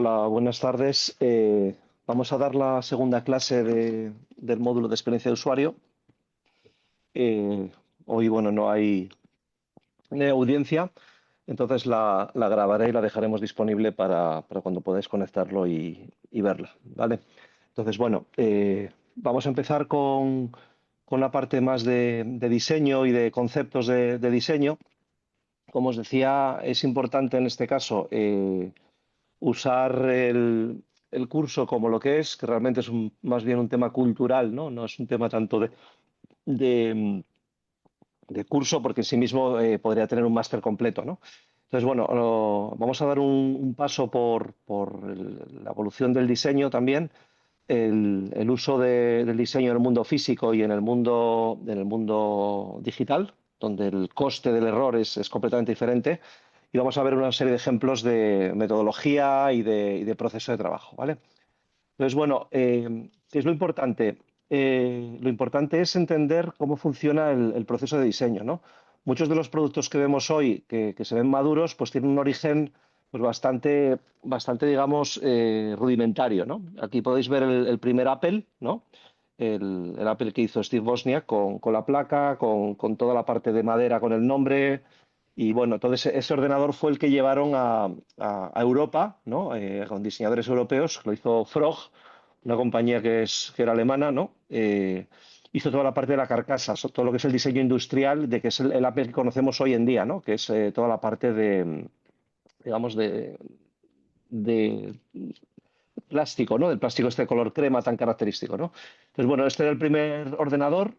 Hola, buenas tardes. Vamos a dar la segunda clase del módulo de experiencia de usuario. Eh, Hoy, bueno, no hay audiencia, entonces la grabaré y la dejaremos disponible para cuando podáis conectarlo y verla, ¿vale? Entonces, bueno, vamos a empezar con la parte más de diseño y de conceptos de diseño. Como os decía, es importante en este caso usar el curso como lo que es, que realmente es más bien un tema cultural, ¿no? No es un tema tanto de, de curso, porque en sí mismo podría tener un máster completo, ¿no? Entonces, bueno, vamos a dar un paso por la evolución del diseño también, el uso del diseño en el mundo físico y en el mundo digital, donde el coste del error es completamente diferente. Y vamos a ver una serie de ejemplos de metodología y de proceso de trabajo, ¿vale? Entonces, bueno, ¿qué es lo importante? Lo importante es entender cómo funciona el proceso de diseño, ¿no? Muchos de los productos que vemos hoy, que se ven maduros, pues tienen un origen pues bastante, digamos, rudimentario, ¿no? Aquí podéis ver el primer Apple, ¿no? El Apple que hizo Steve Wozniak con la placa, con toda la parte de madera, con el nombre. Y bueno, todo ese ordenador fue el que llevaron a Europa, ¿no? Con diseñadores europeos, lo hizo Frog, una compañía que era alemana, ¿no? Hizo toda la parte de la carcasa, todo lo que es el diseño industrial, de que es el Apple que conocemos hoy en día, ¿no? Que es toda la parte digamos, de plástico, ¿no? Del plástico este de color crema tan característico, ¿no? Entonces, bueno, este era el primer ordenador,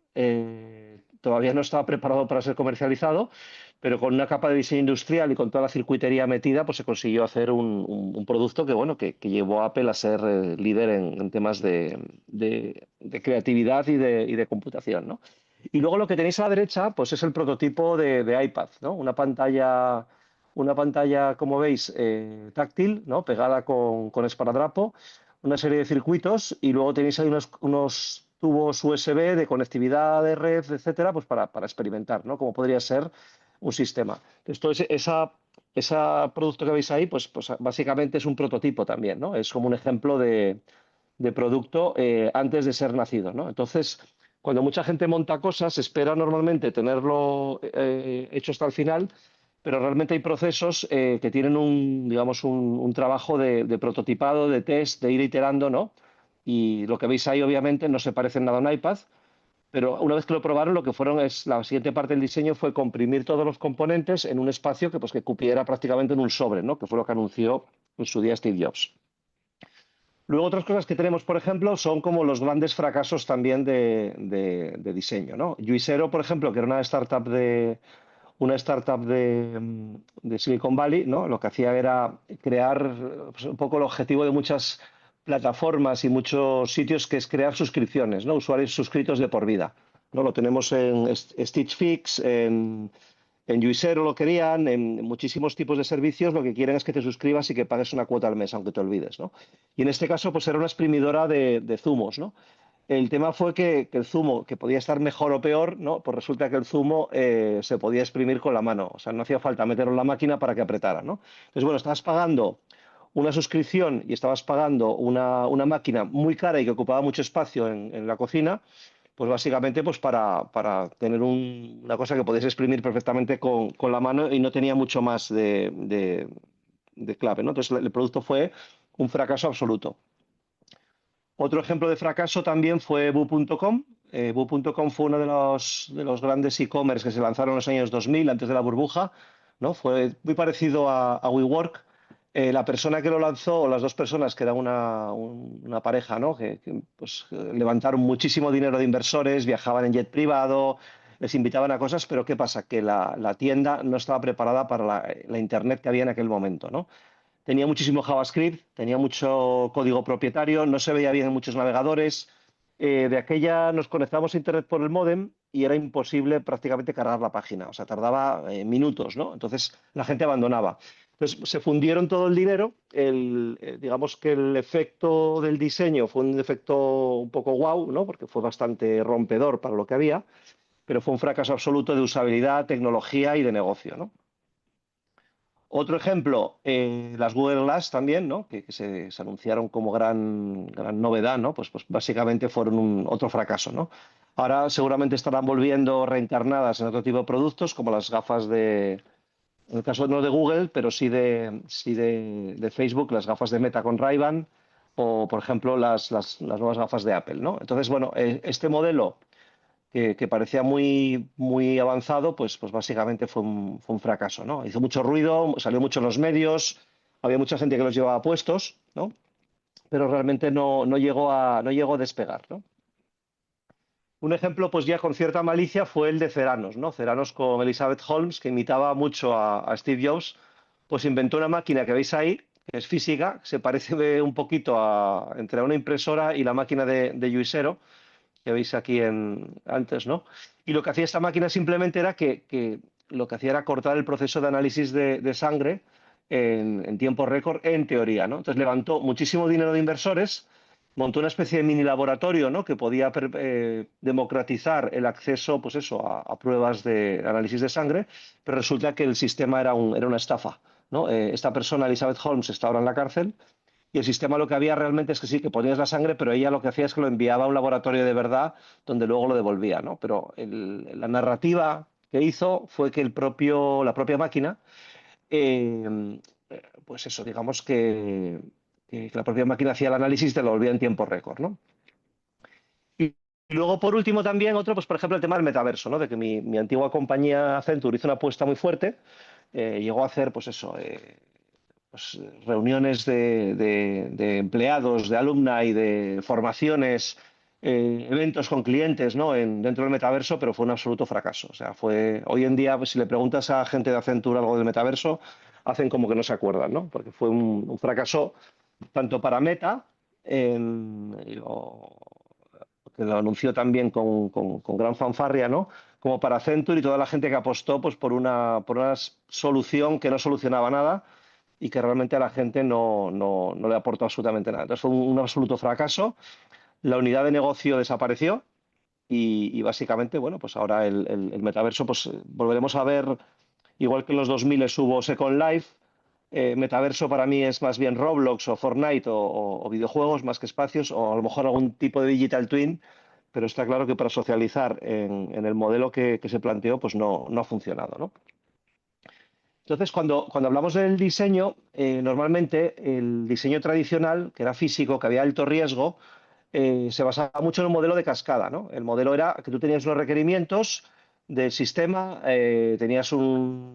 todavía no estaba preparado para ser comercializado, pero con una capa de diseño industrial y con toda la circuitería metida, pues se consiguió hacer un producto que, bueno, que llevó a Apple a ser líder en temas de creatividad y de computación, ¿no? Y luego lo que tenéis a la derecha, pues es el prototipo de iPad, ¿no? Una pantalla, como veis, táctil, ¿no? Pegada con esparadrapo, una serie de circuitos y luego tenéis ahí unos tubos USB de conectividad de red, etcétera, pues para experimentar, ¿no? Como podría ser un sistema. Entonces, ese producto que veis ahí, pues básicamente es un prototipo también, ¿no? Es como un ejemplo de producto antes de ser nacido, ¿no? Entonces, cuando mucha gente monta cosas, espera normalmente tenerlo hecho hasta el final, pero realmente hay procesos que tienen digamos, un trabajo de prototipado, de test, de ir iterando, ¿no? Y lo que veis ahí, obviamente, no se parece en nada a un iPad, pero una vez que lo probaron, lo que fueron es la siguiente parte del diseño fue comprimir todos los componentes en un espacio que cupiera prácticamente en un sobre, ¿no? Que fue lo que anunció en su día Steve Jobs. Luego otras cosas que tenemos, por ejemplo, son como los grandes fracasos también de diseño, ¿no? Juicero, por ejemplo, que era una startup de Silicon Valley, ¿no? Lo que hacía era crear pues, un poco el objetivo de muchas plataformas y muchos sitios, que es crear suscripciones, ¿no? Usuarios suscritos de por vida, ¿no? Lo tenemos en Stitch Fix, en Juicero lo querían, en muchísimos tipos de servicios lo que quieren es que te suscribas y que pagues una cuota al mes, aunque te olvides, ¿no? Y en este caso, pues era una exprimidora de zumos, ¿no? El tema fue que el zumo, que podía estar mejor o peor, ¿no? Pues resulta que el zumo se podía exprimir con la mano, o sea, no hacía falta meterlo en la máquina para que apretara, ¿no? Entonces, bueno, estabas pagando una suscripción y estabas pagando una máquina muy cara y que ocupaba mucho espacio en la cocina, pues básicamente pues para tener una cosa que podías exprimir perfectamente con la mano y no tenía mucho más de clave, ¿no? Entonces el producto fue un fracaso absoluto. Otro ejemplo de fracaso también fue Bu.com. Bu.com fue uno de los grandes e-commerce que se lanzaron en los años 2000, antes de la burbuja, ¿no? Fue muy parecido a WeWork. La persona que lo lanzó, o las dos personas, que era una pareja, ¿no? Pues, levantaron muchísimo dinero de inversores, viajaban en jet privado, les invitaban a cosas, pero ¿qué pasa? Que la tienda no estaba preparada para la Internet que había en aquel momento, ¿no? Tenía muchísimo JavaScript, tenía mucho código propietario, no se veía bien en muchos navegadores. De aquella nos conectábamos a Internet por el módem y era imposible prácticamente cargar la página, o sea, tardaba minutos, ¿no? Entonces la gente abandonaba. Entonces se fundieron todo el dinero, digamos que el efecto del diseño fue un efecto un poco guau, ¿no? Porque fue bastante rompedor para lo que había, pero fue un fracaso absoluto de usabilidad, tecnología y de negocio, ¿no? Otro ejemplo, las Google Glass también, ¿no? Que se anunciaron como gran novedad, ¿no? Pues básicamente fueron otro fracaso, ¿no? Ahora seguramente estarán volviendo reencarnadas en otro tipo de productos, como las gafas en el caso no de Google, pero sí de Facebook, las gafas de Meta con Ray-Ban, o por ejemplo las nuevas gafas de Apple, ¿no? Entonces, bueno, este modelo que parecía muy avanzado, pues básicamente fue un fracaso, ¿no? Hizo mucho ruido, salió mucho en los medios, había mucha gente que los llevaba puestos, ¿no? Pero realmente no llegó a despegar, ¿no? Un ejemplo, pues ya con cierta malicia, fue el de Ceranos, ¿no? Ceranos con Elizabeth Holmes, que imitaba mucho a Steve Jobs, pues inventó una máquina que veis ahí, que es física, se parece un poquito entre una impresora y la máquina de Juicero, que veis aquí antes, ¿no? Y lo que hacía esta máquina simplemente era que lo que hacía era cortar el proceso de análisis de sangre en tiempo récord, en teoría, ¿no? Entonces levantó muchísimo dinero de inversores, montó una especie de mini laboratorio, ¿no? Que podía democratizar el acceso, pues eso, a pruebas de análisis de sangre, pero resulta que el sistema era una estafa, ¿no? Esta persona, Elizabeth Holmes, está ahora en la cárcel y el sistema lo que había realmente es que sí, que ponías la sangre, pero ella lo que hacía es que lo enviaba a un laboratorio de verdad donde luego lo devolvía, ¿no? Pero la narrativa que hizo fue que la propia máquina, pues eso, digamos que la propia máquina hacía el análisis y te lo devolvía en tiempo récord, ¿no? Y luego, por último, también otro, pues por ejemplo, el tema del metaverso, ¿no? De que mi antigua compañía Accenture hizo una apuesta muy fuerte, llegó a hacer, pues eso, reuniones de empleados, de alumni, de formaciones, eventos con clientes, ¿no? Dentro del metaverso, pero fue un absoluto fracaso. O sea, hoy en día, pues, si le preguntas a gente de Accenture algo del metaverso, hacen como que no se acuerdan, ¿no? Porque fue un fracaso tanto para Meta, y que lo anunció también con gran fanfarria, ¿no? Como para Accenture y toda la gente que apostó, pues, por una solución que no solucionaba nada y que realmente a la gente no le aportó absolutamente nada. Entonces fue un absoluto fracaso. La unidad de negocio desapareció y básicamente, bueno, pues ahora el metaverso, pues volveremos a ver, igual que en los 2000 hubo Second Life, metaverso para mí es más bien Roblox o Fortnite o videojuegos más que espacios, o a lo mejor algún tipo de digital twin, pero está claro que para socializar en el modelo que se planteó, pues no ha funcionado, ¿no? Entonces, cuando hablamos del diseño, normalmente el diseño tradicional, que era físico, que había alto riesgo, se basaba mucho en un modelo de cascada, ¿no? El modelo era que tú tenías unos requerimientos del sistema, tenías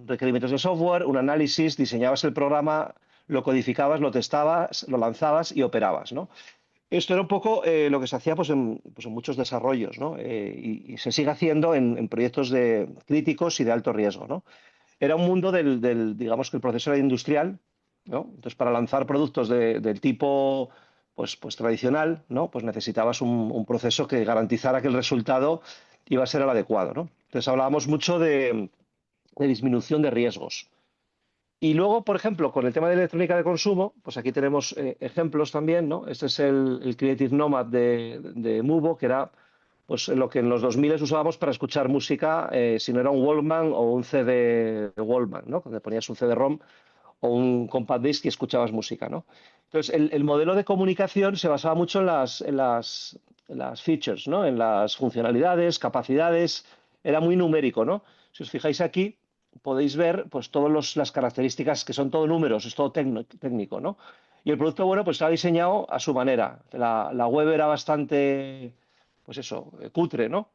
requerimientos de software, un análisis, diseñabas el programa, lo codificabas, lo testabas, lo lanzabas y operabas, ¿no? Esto era un poco lo que se hacía pues en muchos desarrollos, ¿no? Y se sigue haciendo en proyectos críticos y de alto riesgo, ¿no? Era un mundo digamos que el proceso era industrial, ¿no? Entonces, para lanzar productos del tipo pues tradicional, ¿no? Pues necesitabas un proceso que garantizara que el resultado iba a ser el adecuado, ¿no? Entonces, hablábamos mucho de disminución de riesgos. Y luego, por ejemplo, con el tema de electrónica de consumo, pues aquí tenemos ejemplos también, ¿no? Este es el Creative Nomad de Muvo, que era pues lo que en los 2000 usábamos para escuchar música, si no era un Walkman o un CD de Walkman, ¿no? Donde ponías un CD-ROM o un compact disc y escuchabas música, ¿no? Entonces, el modelo de comunicación se basaba mucho en las features, ¿no? En las funcionalidades, capacidades, era muy numérico, ¿no? Si os fijáis aquí, podéis ver pues todas las características que son todo números, es todo técnico, ¿no? Y el producto, bueno, pues estaba diseñado a su manera. La web era bastante, pues eso, cutre, ¿no?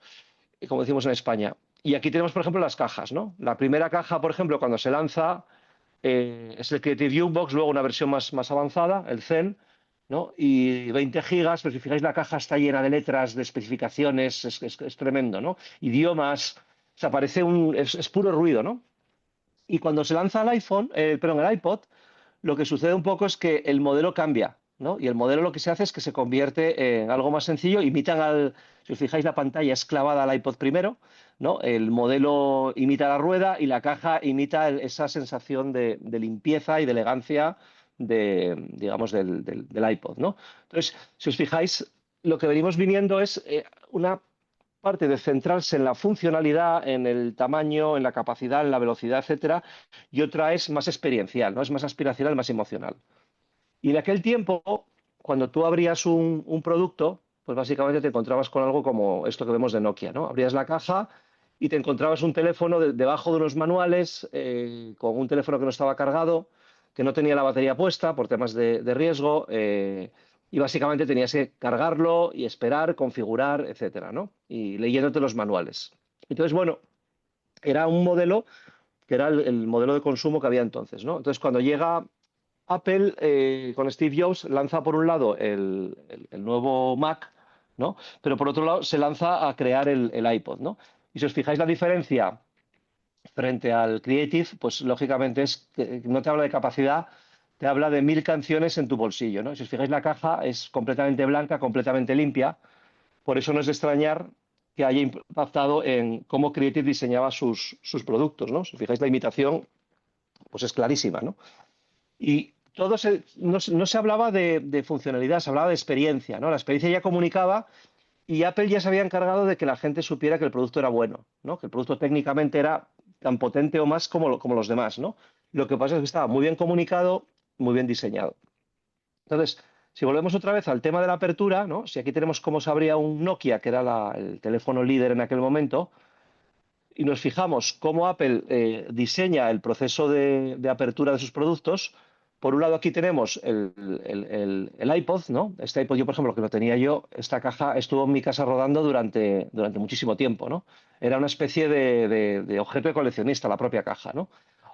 Como decimos en España. Y aquí tenemos, por ejemplo, las cajas, ¿no? La primera caja, por ejemplo, cuando se lanza, es el Creative Jukebox, luego una versión más avanzada, el Zen, ¿no? Y 20 gigas, pero si fijáis la caja está llena de letras, de especificaciones, es tremendo, ¿no? Idiomas, o sea, parece es puro ruido, ¿no? Y cuando se lanza el iPhone, perdón, el iPod, lo que sucede un poco es que el modelo cambia, ¿no? Y el modelo lo que se hace es que se convierte en algo más sencillo, si os fijáis la pantalla es clavada al iPod primero, ¿no? El modelo imita la rueda y la caja imita esa sensación de limpieza y de elegancia digamos, del iPod, ¿no? Entonces, si os fijáis, lo que venimos viniendo es una parte de centrarse en la funcionalidad, en el tamaño, en la capacidad, en la velocidad, etcétera, y otra es más experiencial, ¿no? Es más aspiracional, más emocional. Y en aquel tiempo, cuando tú abrías un producto, pues básicamente te encontrabas con algo como esto que vemos de Nokia, ¿no? Abrías la caja y te encontrabas un teléfono debajo de unos manuales, con un teléfono que no estaba cargado, que no tenía la batería puesta por temas de riesgo, y básicamente tenías que cargarlo y esperar, configurar, etcétera, ¿no? Y leyéndote los manuales. Entonces, bueno, era un modelo que era el modelo de consumo que había entonces, ¿no? Entonces, cuando llega Apple, con Steve Jobs, lanza por un lado el nuevo Mac, ¿no? Pero por otro lado se lanza a crear el iPod, ¿no? Y si os fijáis la diferencia frente al Creative, pues lógicamente es que no te habla de capacidad, te habla de 1000 canciones en tu bolsillo, ¿no? Si os fijáis la caja es completamente blanca, completamente limpia, por eso no es de extrañar que haya impactado en cómo Creative diseñaba sus productos, ¿no? Si os fijáis la imitación, pues es clarísima, ¿no? Y no se hablaba de funcionalidad, se hablaba de experiencia, ¿no? La experiencia ya comunicaba y Apple ya se había encargado de que la gente supiera que el producto era bueno, ¿no? Que el producto técnicamente era tan potente o más como los demás, ¿no? Lo que pasa es que estaba muy bien comunicado, muy bien diseñado. Entonces, si volvemos otra vez al tema de la apertura, ¿no? Si aquí tenemos cómo se abría un Nokia, que era el teléfono líder en aquel momento, y nos fijamos cómo Apple diseña el proceso de apertura de sus productos, por un lado aquí tenemos el iPod, ¿no? Este iPod yo, por ejemplo, que lo tenía yo, esta caja estuvo en mi casa rodando durante muchísimo tiempo, ¿no? Era una especie de objeto de coleccionista, la propia caja, ¿no?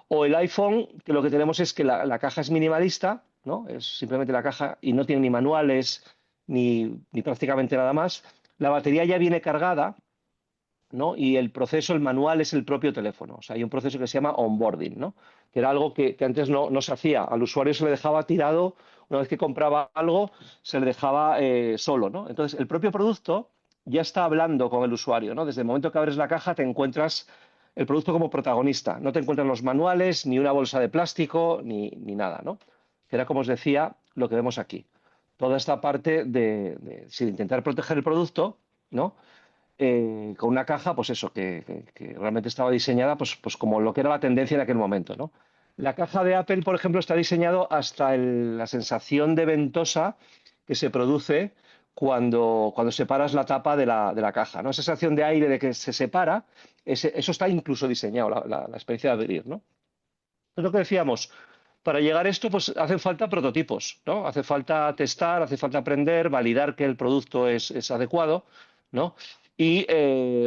O el iPhone, que lo que tenemos es que la caja es minimalista, ¿no? Es simplemente la caja y no tiene ni manuales ni prácticamente nada más. La batería ya viene cargada, ¿no? Y el proceso, el manual es el propio teléfono. O sea, hay un proceso que se llama onboarding, ¿no? Que era algo que antes no se hacía. Al usuario se le dejaba tirado, una vez que compraba algo, se le dejaba solo, ¿no? Entonces, el propio producto ya está hablando con el usuario, ¿no? Desde el momento que abres la caja te encuentras el producto como protagonista. No te encuentras los manuales, ni una bolsa de plástico, ni nada, ¿no? Que era, como os decía, lo que vemos aquí. Toda esta parte de intentar proteger el producto, ¿no? Con una caja, pues eso, que realmente estaba diseñada pues como lo que era la tendencia en aquel momento, ¿no? La caja de Apple, por ejemplo, está diseñado hasta la sensación de ventosa que se produce cuando separas la tapa de la caja, ¿no? Esa sensación de aire de que se separa, eso está incluso diseñado, la experiencia de abrir, ¿no? Es lo que decíamos, para llegar a esto, pues hacen falta prototipos, ¿no? Hace falta testar, hace falta aprender, validar que el producto es adecuado, ¿no? Y,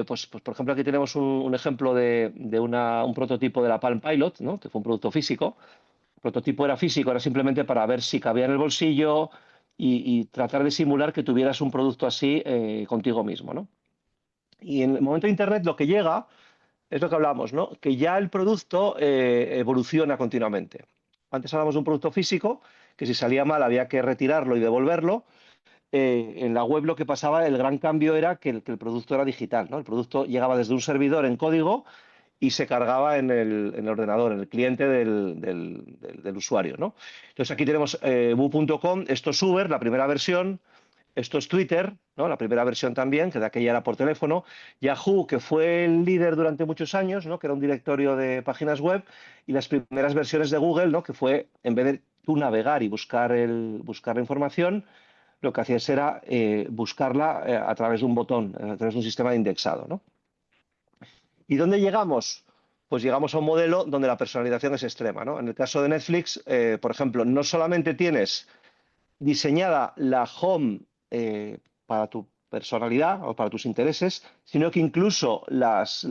pues, por ejemplo, aquí tenemos un ejemplo de un prototipo de la Palm Pilot, ¿no? Que fue un producto físico. El prototipo era físico, era simplemente para ver si cabía en el bolsillo y tratar de simular que tuvieras un producto así contigo mismo, ¿no? Y en el momento de Internet lo que llega es lo que hablamos, ¿no? Que ya el producto evoluciona continuamente. Antes hablábamos de un producto físico, que si salía mal había que retirarlo y devolverlo. En la web lo que pasaba, el gran cambio era que el producto era digital, ¿no? El producto llegaba desde un servidor en código y se cargaba en el ordenador, en el cliente del usuario, ¿no? Entonces aquí tenemos bu.com, esto es Uber, la primera versión. Esto es Twitter, ¿no? La primera versión también, que de aquella era por teléfono. Yahoo, que fue el líder durante muchos años, ¿no? Que era un directorio de páginas web. Y las primeras versiones de Google, ¿no? Que fue, en vez de tú navegar y buscar la información, lo que hacías era buscarla a través de un botón, a través de un sistema de indexado, ¿no? ¿Y dónde llegamos? Pues llegamos a un modelo donde la personalización es extrema, ¿no? En el caso de Netflix, por ejemplo, no solamente tienes diseñada la home para tu personalidad o para tus intereses, sino que incluso digamos,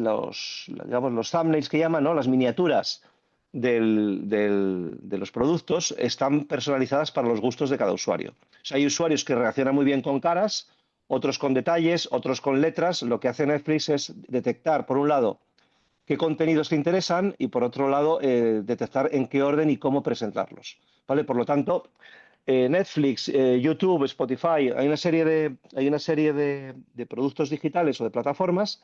los thumbnails que llaman, ¿no? Las miniaturas de los productos están personalizadas para los gustos de cada usuario. O sea, hay usuarios que reaccionan muy bien con caras, otros con detalles, otros con letras. Lo que hace Netflix es detectar, por un lado, qué contenidos te interesan y, por otro lado, detectar en qué orden y cómo presentarlos. ¿Vale? Por lo tanto, Netflix, YouTube, Spotify, hay una serie de productos digitales o de plataformas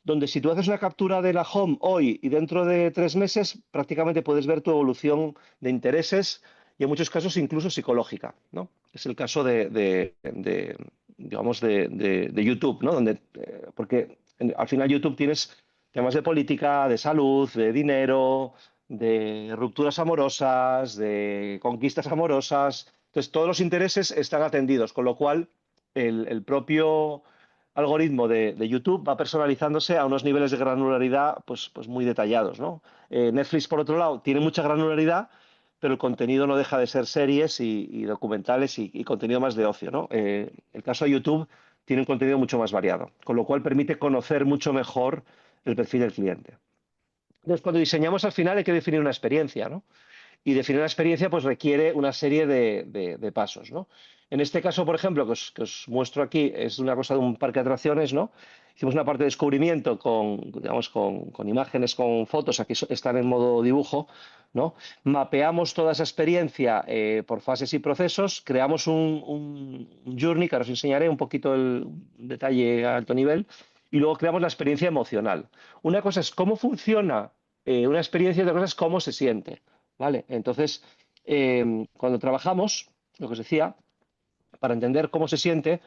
donde si tú haces una captura de la home hoy y dentro de 3 meses, prácticamente puedes ver tu evolución de intereses y en muchos casos incluso psicológica, ¿no? Es el caso digamos, de YouTube, ¿no? Porque al final YouTube tienes temas de política, de salud, de dinero, de rupturas amorosas, de conquistas amorosas. Entonces, todos los intereses están atendidos, con lo cual el propio algoritmo de YouTube va personalizándose a unos niveles de granularidad pues muy detallados, ¿no? Netflix, por otro lado, tiene mucha granularidad, pero el contenido no deja de ser series y documentales y contenido más de ocio, ¿no? El caso de YouTube tiene un contenido mucho más variado, con lo cual permite conocer mucho mejor el perfil del cliente. Entonces, cuando diseñamos al final hay que definir una experiencia, ¿no? Y definir una experiencia pues requiere una serie de pasos, ¿no? En este caso, por ejemplo, que os muestro aquí, es una cosa de un parque de atracciones, ¿no? Hicimos una parte de descubrimiento digamos, con imágenes, con fotos, aquí están en modo dibujo, ¿no? Mapeamos toda esa experiencia por fases y procesos, creamos un journey, que ahora os enseñaré un poquito el detalle a alto nivel, y luego creamos la experiencia emocional. Una cosa es cómo funciona una experiencia y otra cosa es cómo se siente. ¿Vale? Entonces, cuando trabajamos, lo que os decía, para entender cómo se siente,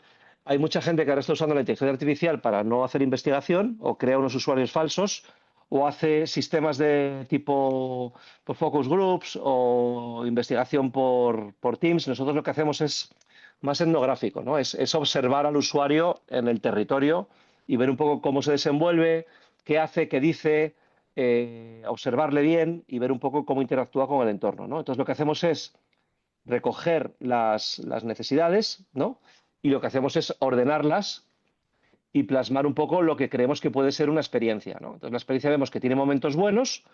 hay mucha gente que ahora está usando la inteligencia artificial para no hacer investigación o crea unos usuarios falsos o hace sistemas de tipo por focus groups o investigación por Teams. Nosotros lo que hacemos es más etnográfico, ¿no? Es observar al usuario en el territorio y ver un poco cómo se desenvuelve, qué hace, qué dice, observarle bien y ver un poco cómo interactúa con el entorno, ¿no? Entonces lo que hacemos es recoger las necesidades, ¿no? Y lo que hacemos es ordenarlas y plasmar un poco lo que creemos que puede ser una experiencia, ¿no? Entonces la experiencia vemos que tiene momentos buenos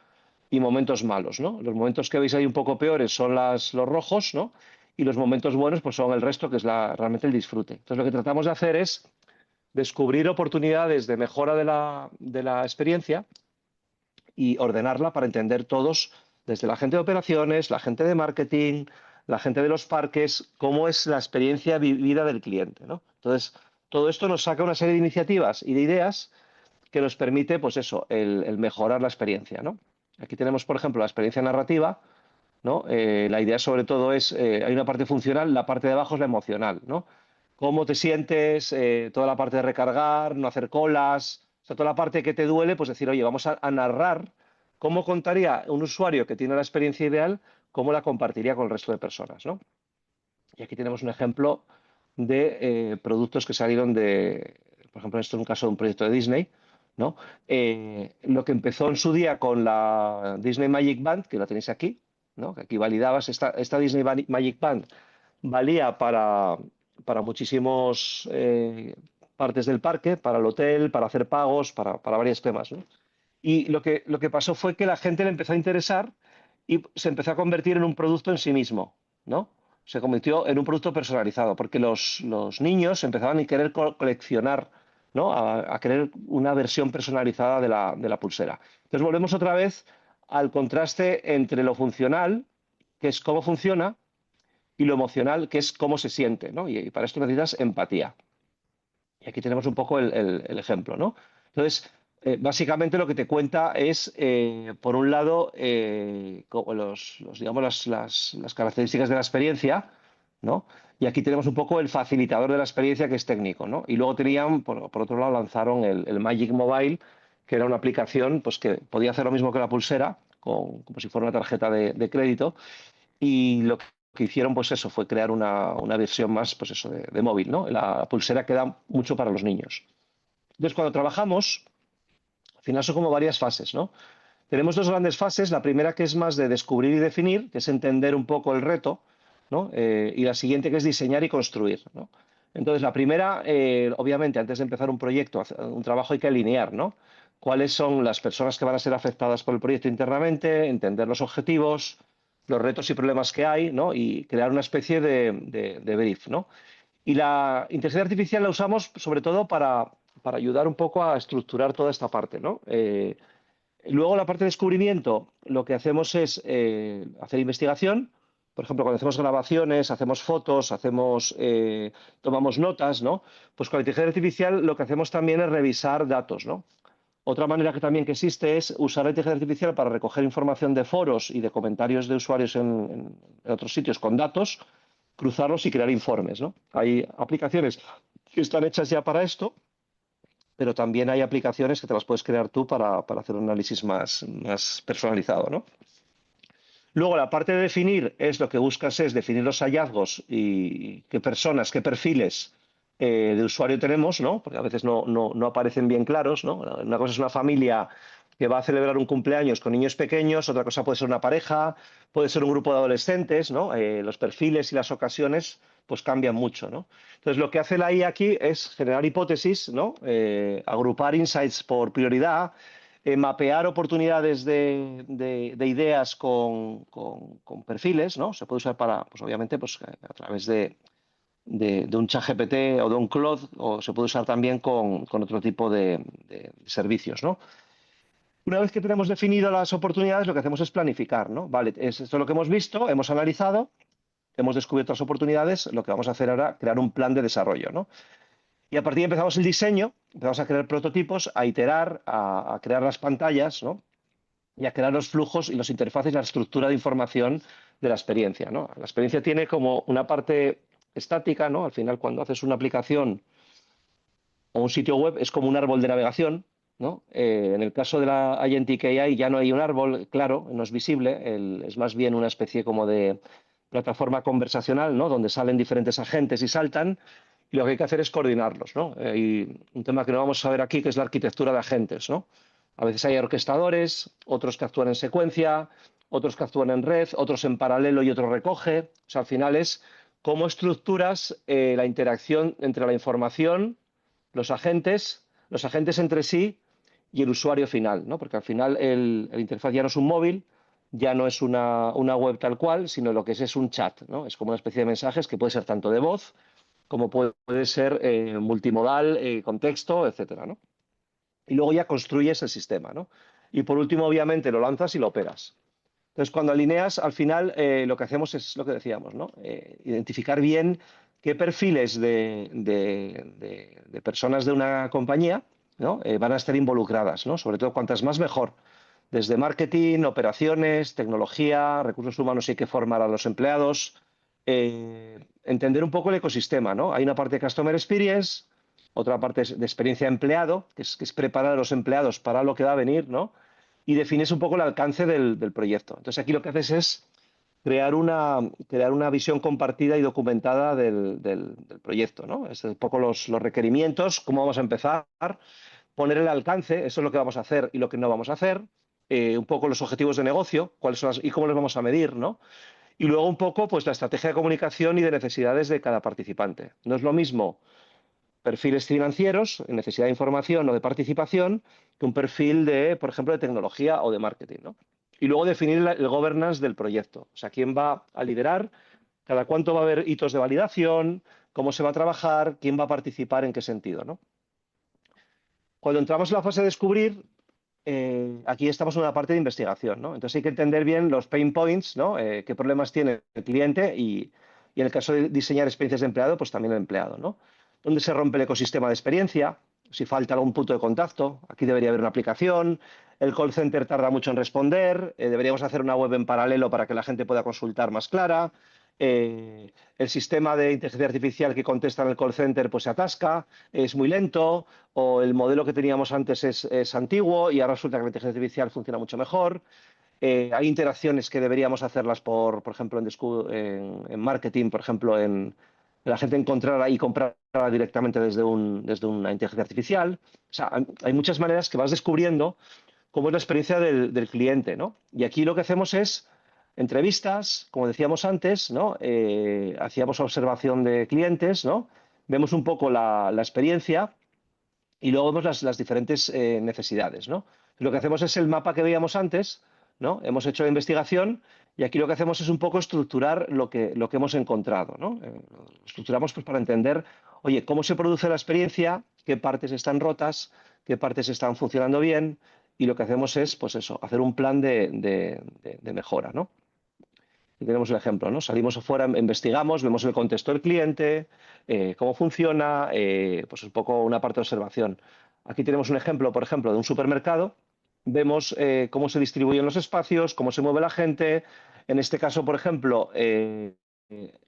y momentos malos, ¿no? Los momentos que veis ahí un poco peores son los rojos, ¿no? Y los momentos buenos pues son el resto, que es realmente el disfrute. Entonces lo que tratamos de hacer es descubrir oportunidades de mejora de la experiencia y ordenarla para entender todos, desde la gente de operaciones, la gente de marketing, la gente de los parques, cómo es la experiencia vivida del cliente, ¿no? Entonces, todo esto nos saca una serie de iniciativas y de ideas que nos permite, pues eso, el mejorar la experiencia, ¿no? Aquí tenemos, por ejemplo, la experiencia narrativa, ¿no? La idea sobre todo es, hay una parte funcional, la parte de abajo es la emocional, ¿no? Cómo te sientes, toda la parte de recargar, no hacer colas, o sea, toda la parte que te duele, pues decir, oye, vamos a narrar cómo contaría un usuario que tiene la experiencia ideal, cómo la compartiría con el resto de personas, ¿no? Y aquí tenemos un ejemplo de productos que salieron por ejemplo, esto es un caso de un proyecto de Disney, ¿no? Lo que empezó en su día con la Disney Magic Band, que la tenéis aquí, ¿no? Que aquí validabas, esta Disney Magic Band valía para muchísimos partes del parque, para el hotel, para hacer pagos, para varios temas, ¿no? Y lo que pasó fue que la gente le empezó a interesar y se empezó a convertir en un producto en sí mismo, ¿no? Se convirtió en un producto personalizado, porque los niños empezaban a querer coleccionar, ¿no? A querer una versión personalizada de la pulsera. Entonces volvemos otra vez al contraste entre lo funcional, que es cómo funciona, y lo emocional, que es cómo se siente, ¿no? Y para esto necesitas empatía. Y aquí tenemos un poco el ejemplo, ¿no? Entonces, básicamente lo que te cuenta es, por un lado, como digamos, las características de la experiencia, ¿no? Y aquí tenemos un poco el facilitador de la experiencia, que es técnico, ¿no? Y luego tenían, por otro lado, lanzaron el Magic Mobile, que era una aplicación pues, que podía hacer lo mismo que la pulsera, como si fuera una tarjeta de crédito, y lo que hicieron, pues eso, fue crear una versión más, pues eso, de móvil, ¿no? La pulsera queda mucho para los niños. Entonces, cuando trabajamos, al final son como varias fases, ¿no? Tenemos dos grandes fases. La primera, que es más de descubrir y definir, que es entender un poco el reto, ¿no? Y la siguiente, que es diseñar y construir, ¿no? Entonces, la primera, obviamente, antes de empezar un proyecto, un trabajo, hay que alinear, ¿no? Cuáles son las personas que van a ser afectadas por el proyecto internamente, entender los objetivos, los retos y problemas que hay, ¿no? Y crear una especie de brief, ¿no? Y la inteligencia artificial la usamos sobre todo para ayudar un poco a estructurar toda esta parte, ¿no? Luego la parte de descubrimiento, lo que hacemos es hacer investigación. Por ejemplo, cuando hacemos grabaciones, hacemos fotos, tomamos notas, ¿no? Pues con la inteligencia artificial lo que hacemos también es revisar datos, ¿no? Otra manera que existe es usar la inteligencia artificial para recoger información de foros y de comentarios de usuarios en otros sitios con datos, cruzarlos y crear informes, ¿no? Hay aplicaciones que están hechas ya para esto, pero también hay aplicaciones que te las puedes crear tú para hacer un análisis más personalizado, ¿no? Luego, la parte de definir es lo que buscas es definir los hallazgos y qué personas, qué perfiles de usuario tenemos, ¿no? Porque a veces no aparecen bien claros, ¿no? Una cosa es una familia que va a celebrar un cumpleaños con niños pequeños, otra cosa puede ser una pareja, puede ser un grupo de adolescentes, ¿no? Los perfiles y las ocasiones pues cambian mucho, ¿no? Entonces, lo que hace la IA aquí es generar hipótesis, ¿no? Agrupar insights por prioridad, mapear oportunidades de ideas con perfiles, ¿no? Se puede usar para, pues obviamente, pues a través de un ChatGPT o de un Claude, o se puede usar también con otro tipo de servicios, ¿no? Una vez que tenemos definido las oportunidades, lo que hacemos es planificar, ¿no? Vale, esto es lo que hemos visto, hemos analizado, hemos descubierto las oportunidades, lo que vamos a hacer ahora es crear un plan de desarrollo, ¿no? Y a partir de ahí empezamos el diseño, empezamos a crear prototipos, a iterar, a crear las pantallas, ¿no? Y a crear los flujos y las interfaces y la estructura de información de la experiencia, ¿no? La experiencia tiene como una parte estática, ¿no? Al final, cuando haces una aplicación o un sitio web, es como un árbol de navegación, ¿no? En el caso de la Agentic AI ya no hay un árbol, claro, no es visible, es más bien una especie como de plataforma conversacional, ¿no? Donde salen diferentes agentes y saltan, y lo que hay que hacer es coordinarlos, ¿no? Y un tema que no vamos a ver aquí, que es la arquitectura de agentes, ¿no? A veces hay orquestadores, otros que actúan en secuencia, otros que actúan en red, otros en paralelo y otro recoge. O sea, al final es cómo estructuras la interacción entre la información, los agentes entre sí y el usuario final, ¿no? Porque al final el interfaz ya no es un móvil, ya no es una web tal cual, sino lo que es un chat, ¿no? Es como una especie de mensajes que puede ser tanto de voz como puede ser multimodal, contexto, etcétera, ¿no? Y luego ya construyes el sistema, ¿no? Y por último, obviamente, lo lanzas y lo operas. Entonces, cuando alineas, al final lo que hacemos es lo que decíamos, ¿no? Identificar bien qué perfiles de personas de una compañía, ¿no? Van a estar involucradas, ¿no? Sobre todo, cuantas más mejor. Desde marketing, operaciones, tecnología, recursos humanos, hay que formar a los empleados, entender un poco el ecosistema, ¿no? Hay una parte de Customer Experience, otra parte de experiencia de empleado, que es preparar a los empleados para lo que va a venir, ¿no? Y defines un poco el alcance del proyecto. Entonces, aquí lo que haces es crear una visión compartida y documentada del proyecto, ¿no? Es un poco los requerimientos, cómo vamos a empezar, poner el alcance, eso es lo que vamos a hacer y lo que no vamos a hacer, un poco los objetivos de negocio, cuáles son y cómo los vamos a medir, ¿no? Y luego un poco pues la estrategia de comunicación y de necesidades de cada participante. No es lo mismo perfiles financieros, necesidad de información o de participación, que un perfil de, por ejemplo, de tecnología o de marketing, ¿no? Y luego definir el governance del proyecto, o sea, quién va a liderar, cada cuánto va a haber hitos de validación, cómo se va a trabajar, quién va a participar, en qué sentido, ¿no? Cuando entramos en la fase de descubrir, aquí estamos en una parte de investigación, ¿no? Entonces hay que entender bien los pain points, ¿no? Qué problemas tiene el cliente y en el caso de diseñar experiencias de empleado, pues también el empleado, ¿no? ¿Dónde se rompe el ecosistema de experiencia? Si falta algún punto de contacto, aquí debería haber una aplicación. El call center tarda mucho en responder. Deberíamos hacer una web en paralelo para que la gente pueda consultar más clara. El sistema de inteligencia artificial que contesta en el call center pues se atasca, es muy lento, o el modelo que teníamos antes es antiguo y ahora resulta que la inteligencia artificial funciona mucho mejor. Hay interacciones que deberíamos hacerlas por ejemplo, en marketing, por ejemplo, en la gente encontrarla y comprarla directamente desde una inteligencia artificial. O sea, hay muchas maneras que vas descubriendo cómo es la experiencia del cliente, ¿no? Y aquí lo que hacemos es entrevistas, como decíamos antes, ¿no? Hacíamos observación de clientes, ¿no? Vemos un poco la experiencia y luego vemos las diferentes necesidades, ¿no? Lo que hacemos es el mapa que veíamos antes, ¿no? Hemos hecho investigación y aquí lo que hacemos es un poco estructurar lo que hemos encontrado, ¿no? Lo estructuramos pues para entender, oye, cómo se produce la experiencia, qué partes están rotas, qué partes están funcionando bien y lo que hacemos es, pues eso, hacer un plan de mejora, ¿no? Y tenemos el ejemplo, ¿no? Salimos afuera, investigamos, vemos el contexto del cliente, cómo funciona, pues un poco una parte de observación. Aquí tenemos un ejemplo, por ejemplo, de un supermercado. Vemos cómo se distribuyen los espacios, cómo se mueve la gente. En este caso, por ejemplo,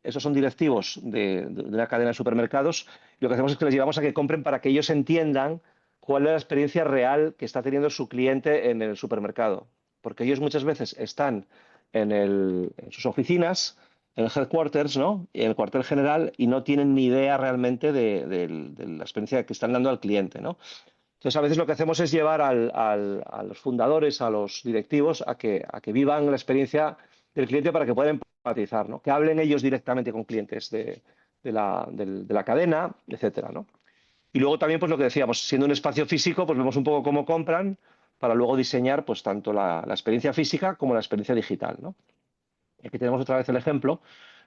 esos son directivos de una cadena de supermercados. Lo que hacemos es que les llevamos a que compren para que ellos entiendan cuál es la experiencia real que está teniendo su cliente en el supermercado. Porque ellos muchas veces están en sus oficinas, en el headquarters, ¿no? En el cuartel general, y no tienen ni idea realmente de la experiencia que están dando al cliente, ¿no? Entonces, a veces lo que hacemos es llevar a los fundadores, a los directivos, a que vivan la experiencia del cliente para que puedan empatizar, ¿no? Que hablen ellos directamente con clientes de la cadena, etcétera, ¿no? Y luego también, pues lo que decíamos, siendo un espacio físico, pues vemos un poco cómo compran para luego diseñar, pues tanto la experiencia física como la experiencia digital, ¿no? Y aquí tenemos otra vez el ejemplo.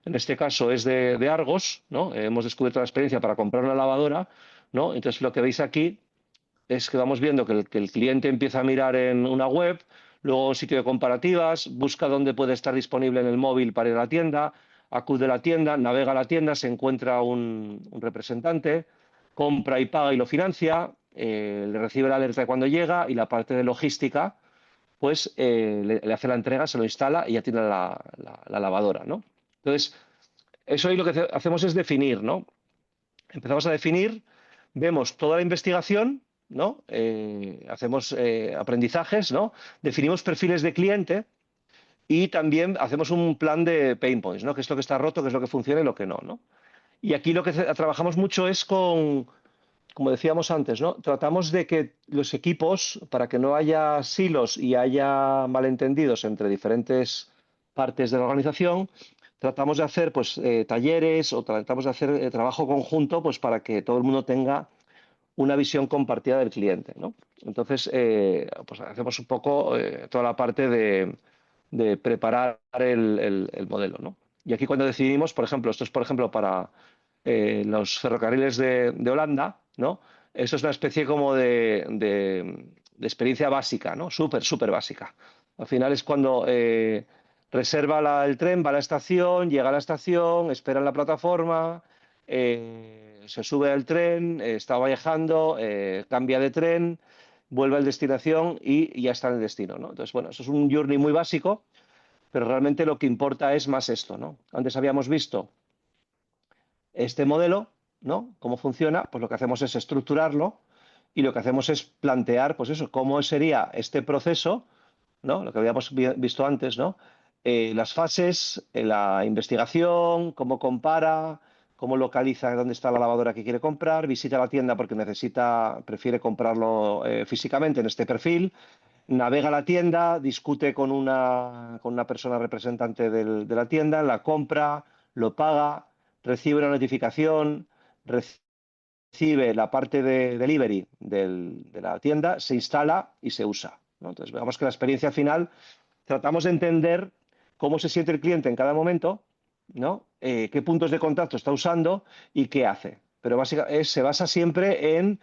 En este caso es de Argos, ¿no? Hemos descubierto la experiencia para comprar una lavadora, ¿no? Entonces lo que veis aquí es que vamos viendo que el cliente empieza a mirar en una web, luego un sitio de comparativas, busca dónde puede estar disponible en el móvil para ir a la tienda, acude a la tienda, navega a la tienda, se encuentra un representante, compra y paga y lo financia, le recibe la alerta de cuando llega y la parte de logística, pues le hace la entrega, se lo instala y ya tiene la lavadora, ¿no? Entonces, eso ahí lo que hacemos es definir, ¿no? Empezamos a definir, vemos toda la investigación, ¿no? Hacemos aprendizajes, ¿no? Definimos perfiles de cliente y también hacemos un plan de pain points, ¿no? ¿Qué es lo que está roto, qué es lo que funciona y lo que no, ¿no? Y aquí lo que trabajamos mucho es como decíamos antes, ¿no? Tratamos de que los equipos, para que no haya silos y haya malentendidos entre diferentes partes de la organización, tratamos de hacer pues, talleres o tratamos de hacer trabajo conjunto pues, para que todo el mundo tenga una visión compartida del cliente, ¿no? Entonces, pues hacemos un poco toda la parte de preparar el modelo, ¿no? Y aquí cuando decidimos, por ejemplo, esto es por ejemplo para los ferrocarriles de Holanda, ¿no? Eso es una especie como de experiencia básica, ¿no? Súper, súper básica. Al final es cuando reserva el tren, va a la estación, llega a la estación, espera en la plataforma, se sube al tren, está viajando, cambia de tren, vuelve a la destinación y ya está en el destino, ¿no? Entonces, bueno, eso es un journey muy básico, pero realmente lo que importa es más esto, ¿no? Antes habíamos visto este modelo, ¿no? ¿Cómo funciona? Pues lo que hacemos es estructurarlo y lo que hacemos es plantear, pues eso, cómo sería este proceso, ¿no? Lo que habíamos visto antes, ¿no? Las fases, la investigación, cómo compara, cómo localiza dónde está la lavadora que quiere comprar, visita la tienda porque prefiere comprarlo físicamente en este perfil, navega a la tienda, discute con una persona representante de la tienda, la compra, lo paga, recibe una notificación, recibe la parte de delivery de la tienda, se instala y se usa, ¿no? Entonces, veamos que la experiencia final tratamos de entender cómo se siente el cliente en cada momento, ¿no? Qué puntos de contacto está usando y qué hace. Pero básicamente se basa siempre en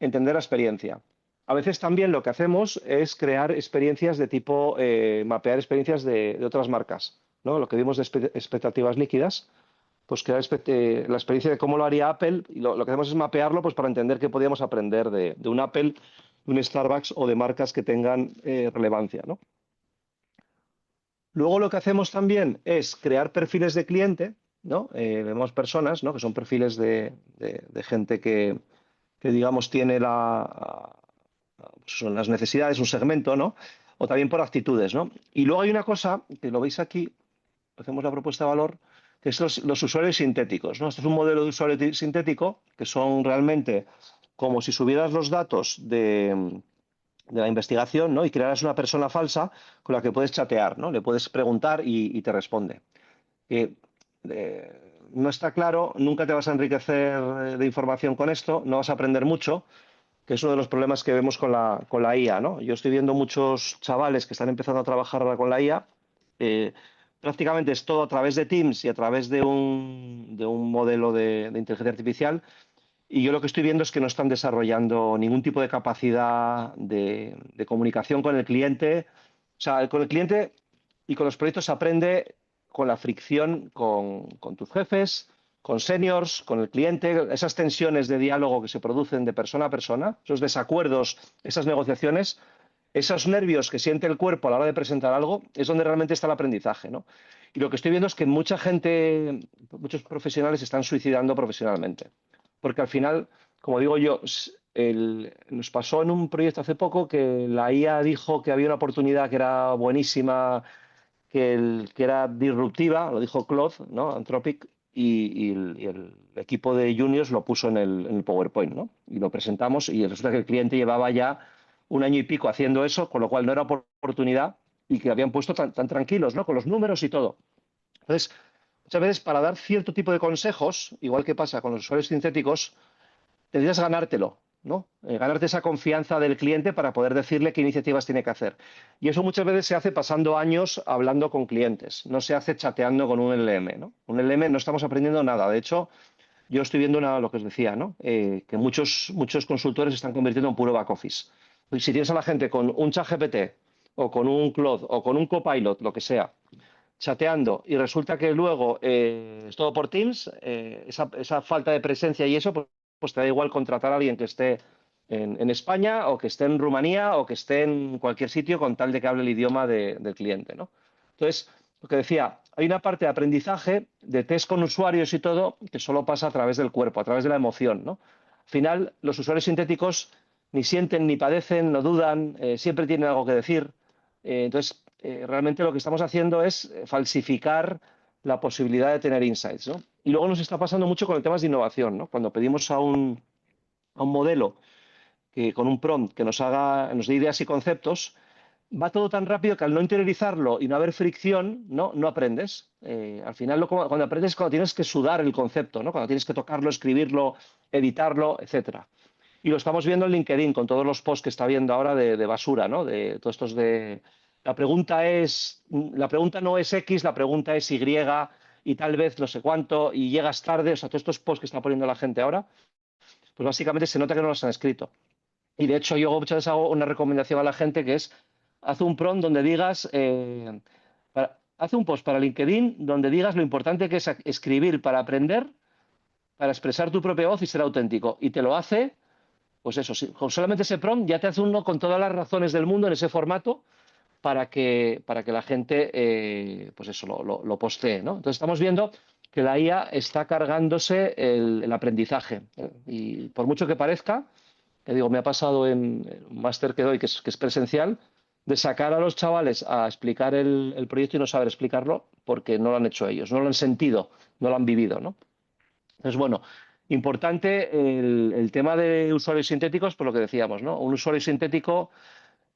entender la experiencia. A veces también lo que hacemos es crear experiencias de tipo, mapear experiencias de otras marcas, ¿no? Lo que vimos de expectativas líquidas, pues crear la experiencia de cómo lo haría Apple y lo que hacemos es mapearlo pues, para entender qué podíamos aprender de un Apple, de un Starbucks o de marcas que tengan relevancia, ¿no? Luego lo que hacemos también es crear perfiles de cliente, ¿no? Vemos personas, ¿no? Que son perfiles de gente que, digamos, tiene son las necesidades, un segmento, ¿no? O también por actitudes, ¿no? Y luego hay una cosa, que lo veis aquí, hacemos la propuesta de valor, que es los usuarios sintéticos, ¿no? Este es un modelo de usuario sintético, que son realmente como si subieras los datos de la investigación, ¿no? Y crearás una persona falsa con la que puedes chatear, ¿no? Le puedes preguntar y te responde. No está claro, nunca te vas a enriquecer de información con esto, no vas a aprender mucho, que es uno de los problemas que vemos con la IA, ¿no? Yo estoy viendo muchos chavales que están empezando a trabajar ahora con la IA. eh, Prácticamente es todo a través de Teams y a través de un modelo de inteligencia artificial, y yo lo que estoy viendo es que no están desarrollando ningún tipo de capacidad de comunicación con el cliente. O sea, con el cliente y con los proyectos se aprende con la fricción con tus jefes, con seniors, con el cliente, esas tensiones de diálogo que se producen de persona a persona, esos desacuerdos, esas negociaciones, esos nervios que siente el cuerpo a la hora de presentar algo es donde realmente está el aprendizaje, ¿no? Y lo que estoy viendo es que mucha gente, muchos profesionales se están suicidando profesionalmente. Porque al final, como digo yo, nos pasó en un proyecto hace poco que la IA dijo que había una oportunidad que era buenísima, que era disruptiva, lo dijo Claude, ¿no? Anthropic, y el equipo de juniors lo puso en el PowerPoint, ¿no? Y lo presentamos y resulta que el cliente llevaba ya un año y pico haciendo eso, con lo cual no era oportunidad y que habían puesto tan tranquilos, ¿no? Con los números y todo. Entonces, muchas veces para dar cierto tipo de consejos, igual que pasa con los usuarios sintéticos, tendrías que ganártelo, ¿no? Ganarte esa confianza del cliente para poder decirle qué iniciativas tiene que hacer. Y eso muchas veces se hace pasando años hablando con clientes, no se hace chateando con un LM, ¿no? Un LM no estamos aprendiendo nada. De hecho, yo estoy viendo lo que os decía, ¿no? Que muchos consultores se están convirtiendo en puro back office. Y si tienes a la gente con un ChatGPT o con un Claude o con un Copilot, lo que sea, chateando y resulta que luego es todo por Teams, esa falta de presencia y eso, pues te da igual contratar a alguien que esté en España o que esté en Rumanía o que esté en cualquier sitio con tal de que hable el idioma del cliente, ¿no? Entonces, lo que decía, hay una parte de aprendizaje, de test con usuarios y todo, que solo pasa a través del cuerpo, a través de la emoción, ¿no? Al final, los usuarios sintéticos ni sienten ni padecen, no dudan, siempre tienen algo que decir. Entonces, realmente lo que estamos haciendo es falsificar la posibilidad de tener insights, ¿no? Y luego nos está pasando mucho con el tema de innovación, ¿no? Cuando pedimos a un modelo que con un prompt que nos dé ideas y conceptos, va todo tan rápido que al no interiorizarlo y no haber fricción, no aprendes. Al final, cuando aprendes es cuando tienes que sudar el concepto, ¿no? Cuando tienes que tocarlo, escribirlo, editarlo, etcétera. Y lo estamos viendo en LinkedIn con todos los posts que está viendo ahora de basura, ¿no? De todos estos de... La pregunta no es X, la pregunta es Y y tal vez no sé cuánto y llegas tarde, o sea, todos estos posts que está poniendo la gente ahora, pues básicamente se nota que no los han escrito. Y de hecho yo muchas veces hago una recomendación a la gente que es, haz un prompt donde digas, haz un post para LinkedIn donde digas lo importante que es escribir para aprender, para expresar tu propia voz y ser auténtico. Y te lo hace pues eso, con solamente ese prompt ya te hace uno con todas las razones del mundo en ese formato para que la gente, pues eso, lo postee, ¿no? Entonces estamos viendo que la IA está cargándose el aprendizaje. Y por mucho que parezca, que digo, me ha pasado en un máster que doy, que es presencial, de sacar a los chavales a explicar el proyecto y no saber explicarlo porque no lo han hecho ellos, no lo han sentido, no lo han vivido, ¿no? Entonces, bueno, importante el tema de usuarios sintéticos, por lo que decíamos, ¿no? Un usuario sintético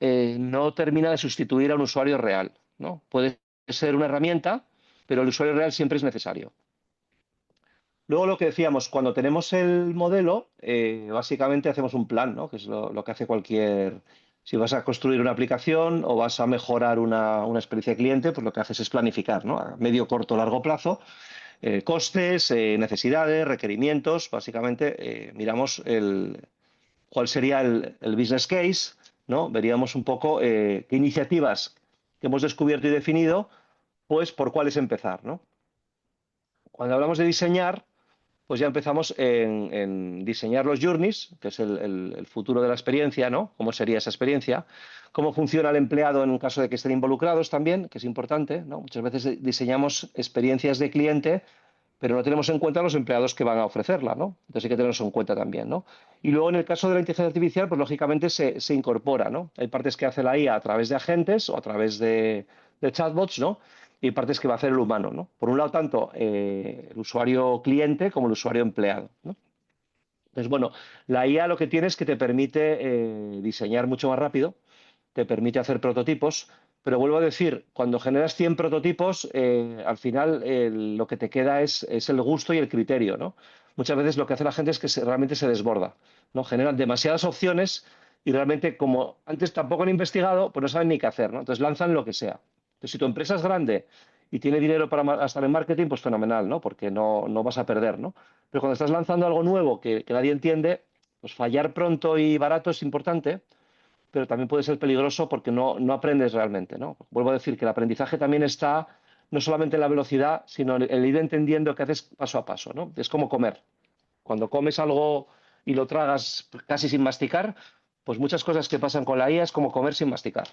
no termina de sustituir a un usuario real, ¿no? Puede ser una herramienta, pero el usuario real siempre es necesario. Luego lo que decíamos, cuando tenemos el modelo, básicamente hacemos un plan, ¿no? Que es lo que hace cualquier... Si vas a construir una aplicación o vas a mejorar una experiencia de cliente, pues lo que haces es planificar, ¿no? A medio, corto, largo plazo costes, necesidades, requerimientos. Básicamente, miramos cuál sería el business case, ¿no? Veríamos un poco qué iniciativas que hemos descubierto y definido, pues por cuáles empezar, ¿no? Cuando hablamos de diseñar, pues ya empezamos en diseñar los journeys, que es el futuro de la experiencia, ¿no? ¿Cómo sería esa experiencia? ¿Cómo funciona el empleado en un caso de que estén involucrados también, que es importante, ¿no? Muchas veces diseñamos experiencias de cliente pero no tenemos en cuenta los empleados que van a ofrecerla, ¿no? Entonces hay que tenerlos en cuenta también, ¿no? Y luego en el caso de la inteligencia artificial, pues lógicamente se incorpora, ¿no? Hay partes que hace la IA a través de agentes o a través de chatbots, ¿no? Y partes que va a hacer el humano, ¿no? Por un lado, tanto el usuario cliente como el usuario empleado, ¿no? Entonces, bueno, la IA lo que tiene es que te permite diseñar mucho más rápido, te permite hacer prototipos, pero vuelvo a decir, cuando generas 100 prototipos, al final lo que te queda es el gusto y el criterio, ¿no? Muchas veces lo que hace la gente es que realmente se desborda, ¿no? Generan demasiadas opciones y realmente, como antes tampoco han investigado, pues no saben ni qué hacer, ¿no? Entonces lanzan lo que sea. Entonces, si tu empresa es grande y tiene dinero para estar en marketing, pues fenomenal, ¿no? Porque no vas a perder, ¿no? Pero cuando estás lanzando algo nuevo que nadie entiende, pues fallar pronto y barato es importante, pero también puede ser peligroso porque no aprendes realmente, ¿no? Vuelvo a decir que el aprendizaje también está no solamente en la velocidad, sino en el ir entendiendo qué haces paso a paso, ¿no? Es como comer. Cuando comes algo y lo tragas casi sin masticar, pues muchas cosas que pasan con la IA es como comer sin masticar.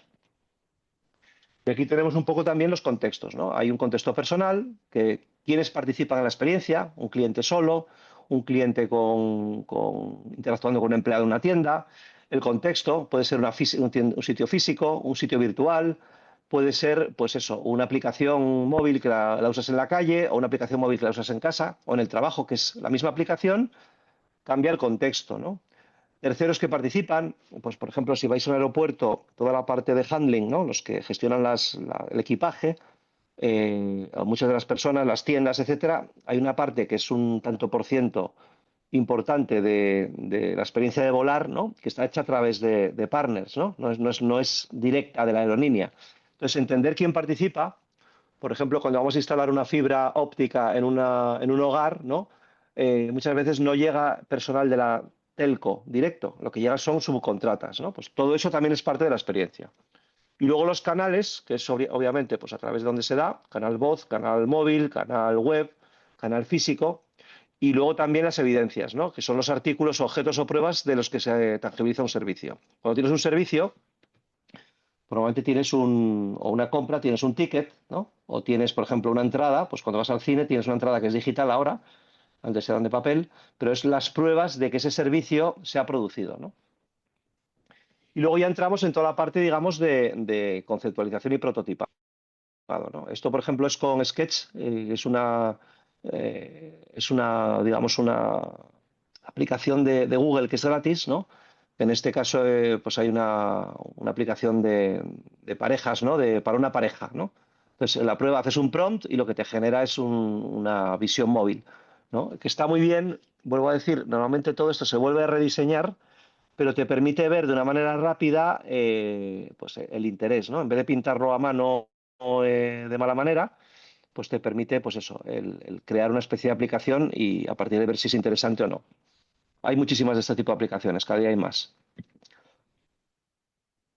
Y aquí tenemos un poco también los contextos, ¿no? Hay un contexto personal, que quienes participan en la experiencia, un cliente solo, un cliente interactuando con un empleado en una tienda. El contexto puede ser un sitio físico, un sitio virtual, puede ser, pues eso, una aplicación móvil que la usas en la calle o una aplicación móvil que la usas en casa o en el trabajo, que es la misma aplicación, cambia el contexto, ¿no? Terceros que participan, pues por ejemplo, si vais a un aeropuerto, toda la parte de handling, ¿no? Los que gestionan el equipaje, muchas de las personas, las tiendas, etcétera, hay una parte que es un tanto por ciento importante de la experiencia de volar, ¿no? Que está hecha a través de partners, ¿no? No es directa de la aerolínea. Entonces, entender quién participa, por ejemplo, cuando vamos a instalar una fibra óptica en un hogar, ¿no? Muchas veces no llega personal de la telco directo, lo que llega son subcontratas, ¿no? Pues todo eso también es parte de la experiencia. Y luego los canales, que es obviamente pues a través de donde se da, canal voz, canal móvil, canal web, canal físico, y luego también las evidencias, ¿no? Que son los artículos, objetos o pruebas de los que se tangibiliza un servicio. Cuando tienes un servicio, normalmente tienes o una compra, tienes un ticket, ¿no? O tienes, por ejemplo, una entrada, pues cuando vas al cine tienes una entrada que es digital ahora, antes eran de papel, pero es las pruebas de que ese servicio se ha producido, ¿no? Y luego ya entramos en toda la parte, digamos, de conceptualización y prototipado, ¿no? Esto, por ejemplo, es con Sketch, digamos, una aplicación de Google que es gratis, ¿no? En este caso, pues hay una aplicación de parejas, ¿no? Para una pareja, ¿no? Entonces, en la prueba haces un prompt y lo que te genera es una visión móvil, ¿no? Que está muy bien, vuelvo a decir, normalmente todo esto se vuelve a rediseñar, pero te permite ver de una manera rápida pues el interés, ¿no? En vez de pintarlo a mano de mala manera, pues te permite, pues eso, el crear una especie de aplicación y a partir de ver si es interesante o no. Hay muchísimas de este tipo de aplicaciones, cada día hay más.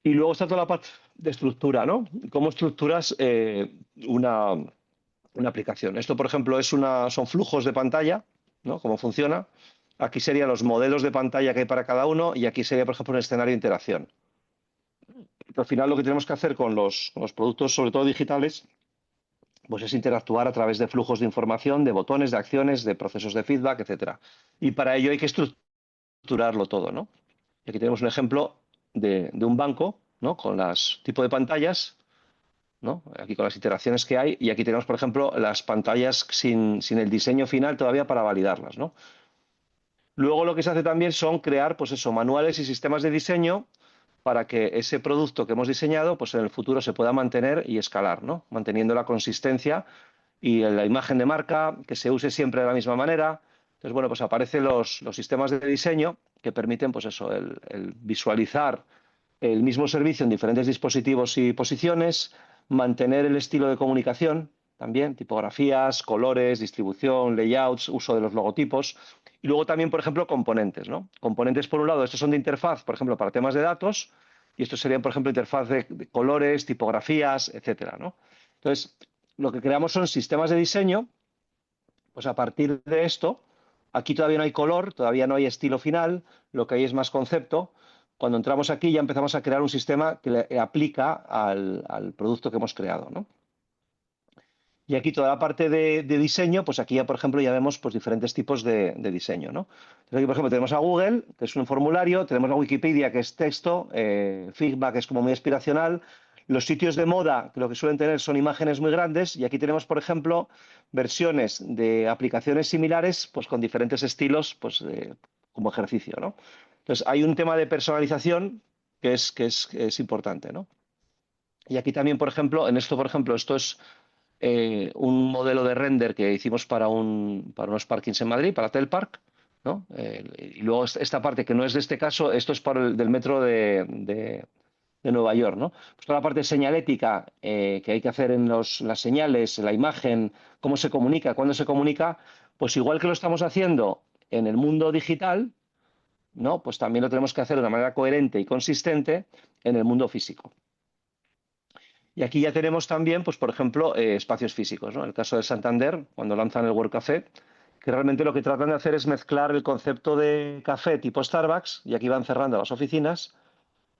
Y luego está toda la parte de estructura, ¿no? ¿Cómo estructuras una aplicación? Esto, por ejemplo, son flujos de pantalla, ¿no? ¿Cómo funciona? Aquí serían los modelos de pantalla que hay para cada uno y aquí sería, por ejemplo, un escenario de interacción. Al final lo que tenemos que hacer con los productos, sobre todo digitales, pues es interactuar a través de flujos de información, de botones, de acciones, de procesos de feedback, etcétera. Y para ello hay que estructurarlo todo, ¿no? Y aquí tenemos un ejemplo de un banco, ¿no? Con los tipos de pantallas, ¿no? Aquí con las iteraciones que hay, y aquí tenemos, por ejemplo, las pantallas sin el diseño final todavía para validarlas, ¿no? Luego lo que se hace también son crear, pues eso, manuales y sistemas de diseño para que ese producto que hemos diseñado, pues en el futuro se pueda mantener y escalar, ¿no? Manteniendo la consistencia y la imagen de marca, que se use siempre de la misma manera. Entonces, bueno, pues aparecen los sistemas de diseño que permiten, pues eso, el visualizar el mismo servicio en diferentes dispositivos y posiciones, mantener el estilo de comunicación también, tipografías, colores, distribución, layouts, uso de los logotipos. Y luego también, por ejemplo, componentes, ¿no? Componentes, por un lado, estos son de interfaz, por ejemplo, para temas de datos, y estos serían, por ejemplo, interfaz de colores, tipografías, etcétera, ¿no? Entonces, lo que creamos son sistemas de diseño, pues a partir de esto, aquí todavía no hay color, todavía no hay estilo final, lo que hay es más concepto. Cuando entramos aquí ya empezamos a crear un sistema que le aplica al producto que hemos creado, ¿no? Y aquí toda la parte de diseño, pues aquí ya, por ejemplo, ya vemos pues, diferentes tipos de diseño, ¿no? Entonces aquí, por ejemplo, tenemos a Google, que es un formulario, tenemos a Wikipedia, que es texto, Figma, que es como muy aspiracional, los sitios de moda, que lo que suelen tener son imágenes muy grandes, y aquí tenemos, por ejemplo, versiones de aplicaciones similares, pues con diferentes estilos, pues como ejercicio, ¿no? Entonces hay un tema de personalización que es importante, ¿no? Y aquí también, por ejemplo, por ejemplo, esto es un modelo de render que hicimos para unos parkings en Madrid, para Telpark, ¿no? Y luego esta parte que no es de este caso, esto es para del metro de Nueva York, ¿no? Pues toda la parte señalética que hay que hacer en las señales, la imagen, cómo se comunica, cuándo se comunica, pues igual que lo estamos haciendo en el mundo digital, ¿no? Pues también lo tenemos que hacer de una manera coherente y consistente en el mundo físico. Y aquí ya tenemos también, pues por ejemplo, espacios físicos, ¿no? En el caso de Santander, cuando lanzan el World Café, que realmente lo que tratan de hacer es mezclar el concepto de café tipo Starbucks, y aquí van cerrando las oficinas,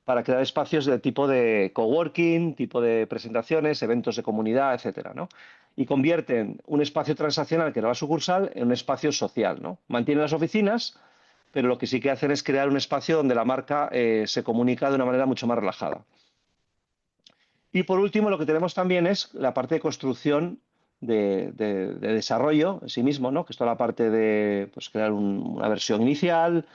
para crear espacios de tipo de coworking, tipo de presentaciones, eventos de comunidad, etcétera, ¿no? Y convierten un espacio transaccional que era la sucursal en un espacio social, ¿no? Mantienen las oficinas, pero lo que sí que hacen es crear un espacio donde la marca se comunica de una manera mucho más relajada. Y por último, lo que tenemos también es la parte de construcción de desarrollo en sí mismo, ¿no? Que es toda la parte de pues, crear una versión inicial,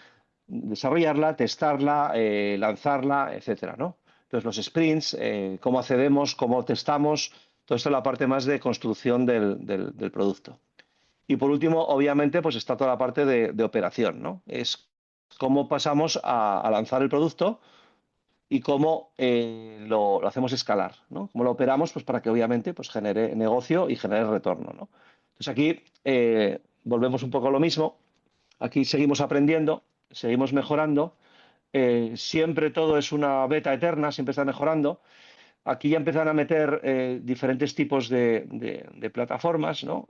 desarrollarla, testarla, lanzarla, etcétera, ¿no? Entonces, los sprints, cómo accedemos, cómo testamos, todo esto es la parte más de construcción del producto. Y por último, obviamente, pues está toda la parte de operación, ¿no? Es cómo pasamos a lanzar el producto y cómo lo hacemos escalar, ¿no? Cómo lo operamos pues, para que obviamente pues, genere negocio y genere retorno, ¿no? Entonces aquí volvemos un poco a lo mismo. Aquí seguimos aprendiendo, seguimos mejorando. Siempre todo es una beta eterna, siempre está mejorando. Aquí ya empiezan a meter diferentes tipos de plataformas, ¿no?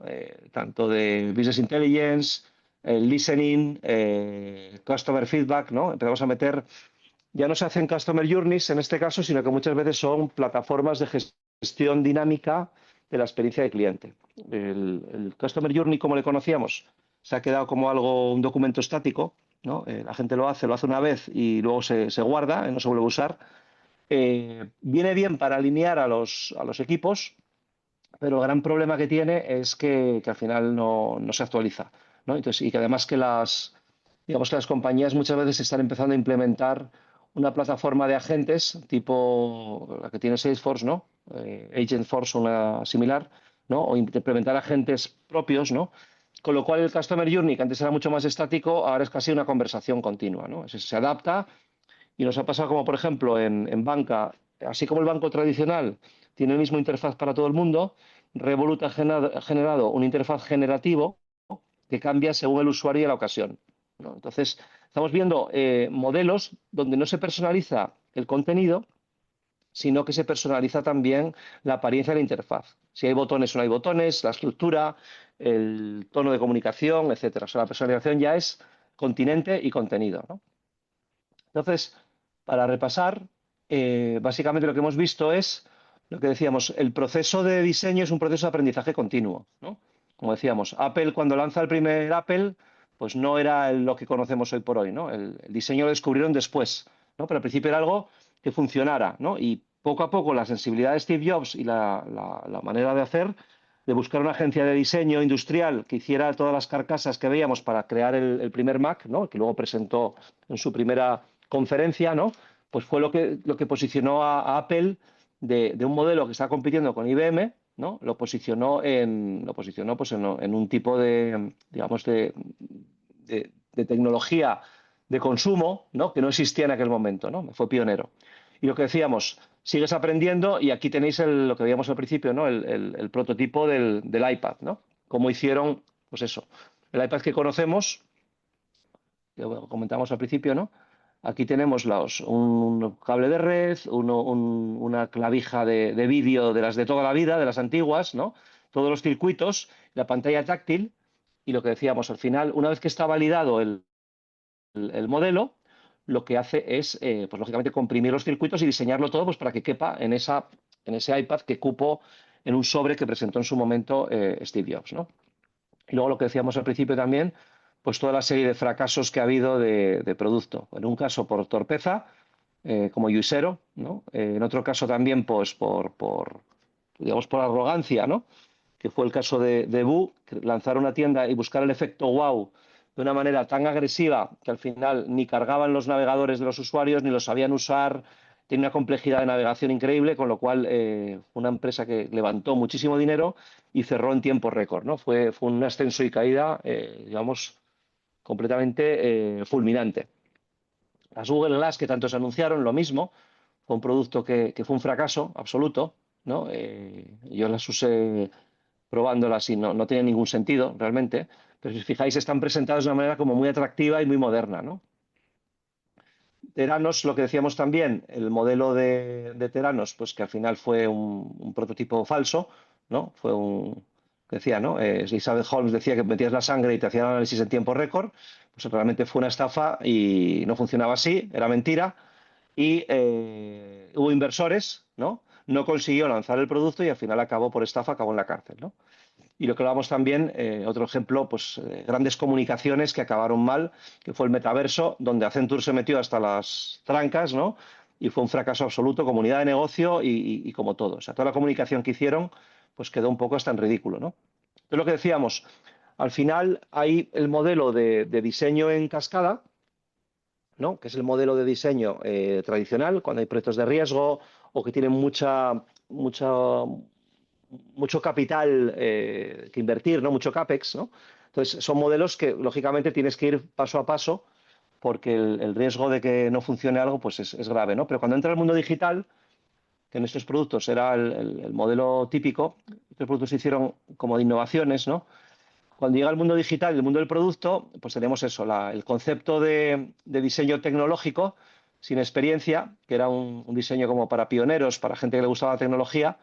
Tanto de Business Intelligence, Listening, Customer Feedback, ¿no? Empezamos a meter, ya no se hacen Customer Journeys en este caso, sino que muchas veces son plataformas de gestión dinámica de la experiencia de cliente. El Customer Journey, como le conocíamos, se ha quedado como algo, un documento estático, ¿no? La gente lo hace una vez y luego se guarda, no se vuelve a usar. Viene bien para alinear a los equipos, pero el gran problema que tiene es que al final no se actualiza, ¿no? Entonces, y que además digamos que las compañías muchas veces están empezando a implementar una plataforma de agentes tipo la que tiene Salesforce, ¿no? Agentforce o una similar, ¿no? O implementar agentes propios, ¿no? Con lo cual el Customer Journey, que antes era mucho más estático, ahora es casi una conversación continua, ¿no? Se adapta y nos ha pasado como, por ejemplo, en banca, así como el banco tradicional tiene el mismo interfaz para todo el mundo, Revolut ha generado un interfaz generativo que cambia según el usuario y la ocasión, ¿no? Entonces, estamos viendo modelos donde no se personaliza el contenido, sino que se personaliza también la apariencia de la interfaz. Si hay botones o no hay botones, la estructura, el tono de comunicación, etcétera. O sea, la personalización ya es continente y contenido, ¿no? Entonces, para repasar, básicamente lo que hemos visto es lo que decíamos, el proceso de diseño es un proceso de aprendizaje continuo, ¿no? Como decíamos, Apple cuando lanza el primer Apple, pues no era lo que conocemos hoy por hoy, ¿no? El diseño lo descubrieron después, ¿no? Pero al principio era algo que funcionara, ¿no? Y poco a poco la sensibilidad de Steve Jobs y la manera de hacer, de buscar una agencia de diseño industrial que hiciera todas las carcasas que veíamos para crear el primer Mac, ¿no? Que luego presentó en su primera conferencia, ¿no? Pues fue lo que posicionó a Apple de un modelo que está compitiendo con IBM, ¿no? Lo posicionó pues en un tipo de, digamos, de tecnología de consumo, ¿no? Que no existía en aquel momento, ¿no? Fue pionero. Y lo que decíamos, sigues aprendiendo y aquí tenéis lo que veíamos al principio, ¿no? El prototipo del iPad, ¿no? Cómo hicieron, pues eso, el iPad que conocemos, que comentamos al principio, ¿no? Aquí tenemos un cable de red, una clavija de vídeo de las de toda la vida, de las antiguas, ¿no? Todos los circuitos, la pantalla táctil y lo que decíamos, al final, una vez que está validado el modelo, lo que hace es, pues lógicamente, comprimir los circuitos y diseñarlo todo pues, para que quepa en ese iPad que cupo en un sobre que presentó en su momento Steve Jobs, ¿no? Y luego lo que decíamos al principio también, pues toda la serie de fracasos que ha habido de producto. En un caso por torpeza, como Juicero, ¿no? En otro caso también pues digamos, por arrogancia, ¿no? Que fue el caso de Bu, lanzar una tienda y buscar el efecto wow de una manera tan agresiva que al final ni cargaban los navegadores de los usuarios, ni los sabían usar, tiene una complejidad de navegación increíble, con lo cual una empresa que levantó muchísimo dinero y cerró en tiempo récord, ¿no? Fue un ascenso y caída, digamos, completamente fulminante. Las Google Glass que tanto se anunciaron, lo mismo, fue un producto que fue un fracaso absoluto, ¿no? Yo las usé probándolas y no tenía ningún sentido realmente, pero si os fijáis están presentadas de una manera como muy atractiva y muy moderna, ¿no? Teranos, lo que decíamos también, el modelo de Teranos, pues que al final fue un prototipo falso, ¿no? Fue que decía, ¿no? Elizabeth Holmes decía que metías la sangre y te hacía el análisis en tiempo récord, pues realmente fue una estafa y no funcionaba así, era mentira. y hubo inversores, ¿no? No consiguió lanzar el producto y al final acabó por estafa, acabó en la cárcel, ¿no? Y lo que hablábamos también, otro ejemplo, pues grandes comunicaciones que acabaron mal, que fue el metaverso, donde Accenture se metió hasta las trancas, ¿no? Y fue un fracaso absoluto, comunidad de negocio y como todo. O sea, toda la comunicación que hicieron, pues quedó un poco hasta en ridículo, ¿no? Entonces lo que decíamos, al final hay el modelo de diseño en cascada, ¿no? Que es el modelo de diseño tradicional, cuando hay proyectos de riesgo o que tienen mucho capital que invertir, ¿no? Mucho CAPEX, ¿no? Entonces, son modelos que, lógicamente, tienes que ir paso a paso porque el riesgo de que no funcione algo pues es grave, ¿no? Pero cuando entra el mundo digital, que en estos productos era el modelo típico, estos productos se hicieron como de innovaciones, ¿no? Cuando llega el mundo digital, el mundo del producto, pues tenemos eso, el concepto de diseño tecnológico sin experiencia, que era un diseño como para pioneros, para gente que le gustaba la tecnología,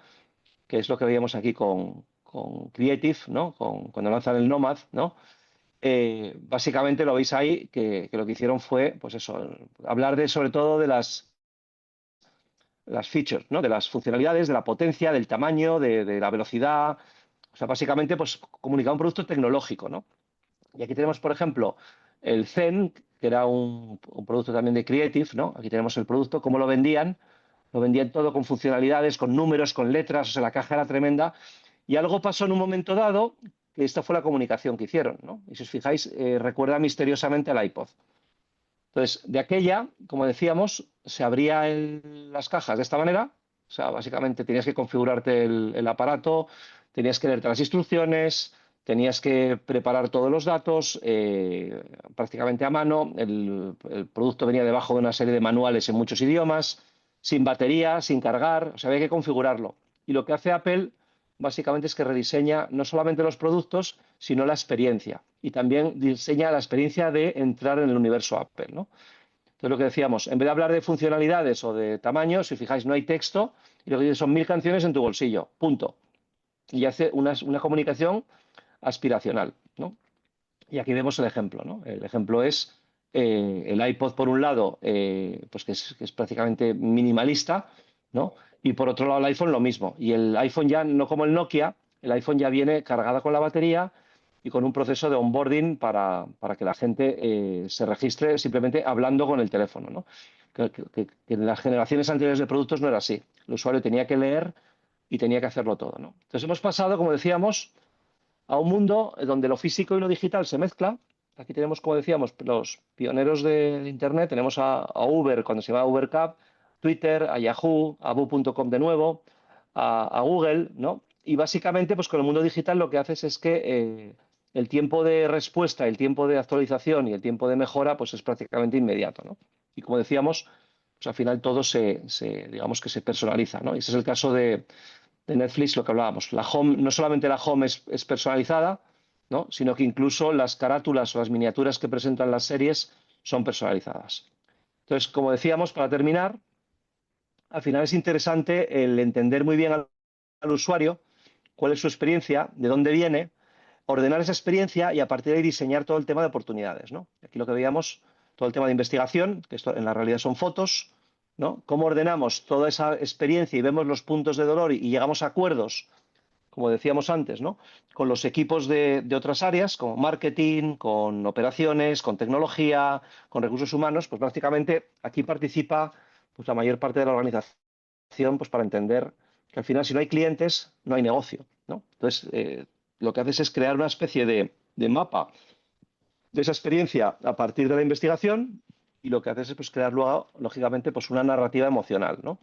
que es lo que veíamos aquí con Creative, ¿no? Cuando lanzan el Nomad, ¿no? Básicamente lo veis ahí, que lo que hicieron fue, pues eso, hablar sobre todo de las features, ¿no? De las funcionalidades, de la potencia, del tamaño, de la velocidad. O sea, básicamente, pues comunicar un producto tecnológico, ¿no? Y aquí tenemos, por ejemplo, el Zen, que era un producto también de Creative, ¿no? Aquí tenemos el producto, cómo lo vendían. Lo vendían todo con funcionalidades, con números, con letras, o sea, la caja era tremenda. Y algo pasó en un momento dado, que esta fue la comunicación que hicieron, ¿no? Y si os fijáis, recuerda misteriosamente al iPod. Entonces, de aquella, como decíamos, se abrían las cajas de esta manera, o sea, básicamente tenías que configurarte el aparato, tenías que leerte las instrucciones, tenías que preparar todos los datos prácticamente a mano, el producto venía debajo de una serie de manuales en muchos idiomas, sin batería, sin cargar, o sea, había que configurarlo. Y lo que hace Apple básicamente es que rediseña no solamente los productos, sino la experiencia. Y también diseña la experiencia de entrar en el universo Apple, ¿no? Entonces, lo que decíamos, en vez de hablar de funcionalidades o de tamaños, si fijáis, no hay texto, y lo que dice son 1000 canciones en tu bolsillo, punto. Y hace una comunicación aspiracional, ¿no? Y aquí vemos el ejemplo, ¿no? El ejemplo es el iPod, por un lado, pues que es prácticamente minimalista, ¿no? Y por otro lado el iPhone lo mismo. Y el iPhone ya, no como el Nokia, el iPhone ya viene cargado con la batería y con un proceso de onboarding para que la gente se registre simplemente hablando con el teléfono, ¿no? Que en las generaciones anteriores de productos no era así. El usuario tenía que leer y tenía que hacerlo todo, ¿no? Entonces hemos pasado, como decíamos, a un mundo donde lo físico y lo digital se mezclan. Aquí tenemos, como decíamos, los pioneros de Internet. Tenemos a Uber, cuando se llama UberCab, Twitter, a Yahoo, a Boo.com de nuevo, a Google, ¿no? Y básicamente, pues con el mundo digital lo que haces es que el tiempo de respuesta, el tiempo de actualización y el tiempo de mejora, pues es prácticamente inmediato, ¿no? Y como decíamos, pues al final todo digamos que se personaliza, ¿no? Y ese es el caso de Netflix, lo que hablábamos. La home, no solamente la home es personalizada, ¿no? Sino que incluso las carátulas o las miniaturas que presentan las series son personalizadas. Entonces, como decíamos, para terminar, al final es interesante el entender muy bien al usuario cuál es su experiencia, de dónde viene, ordenar esa experiencia y a partir de ahí diseñar todo el tema de oportunidades, ¿no? Aquí lo que veíamos, todo el tema de investigación, que esto en la realidad son fotos, ¿no? Cómo ordenamos toda esa experiencia y vemos los puntos de dolor y llegamos a acuerdos, como decíamos antes, ¿no? Con los equipos de otras áreas, como marketing, con operaciones, con tecnología, con recursos humanos, pues prácticamente aquí participa pues, la mayor parte de la organización pues, para entender que al final si no hay clientes, no hay negocio, ¿no? Entonces, lo que haces es crear una especie de mapa de esa experiencia a partir de la investigación y lo que haces es pues, crear luego, lógicamente, pues, una narrativa emocional, ¿no?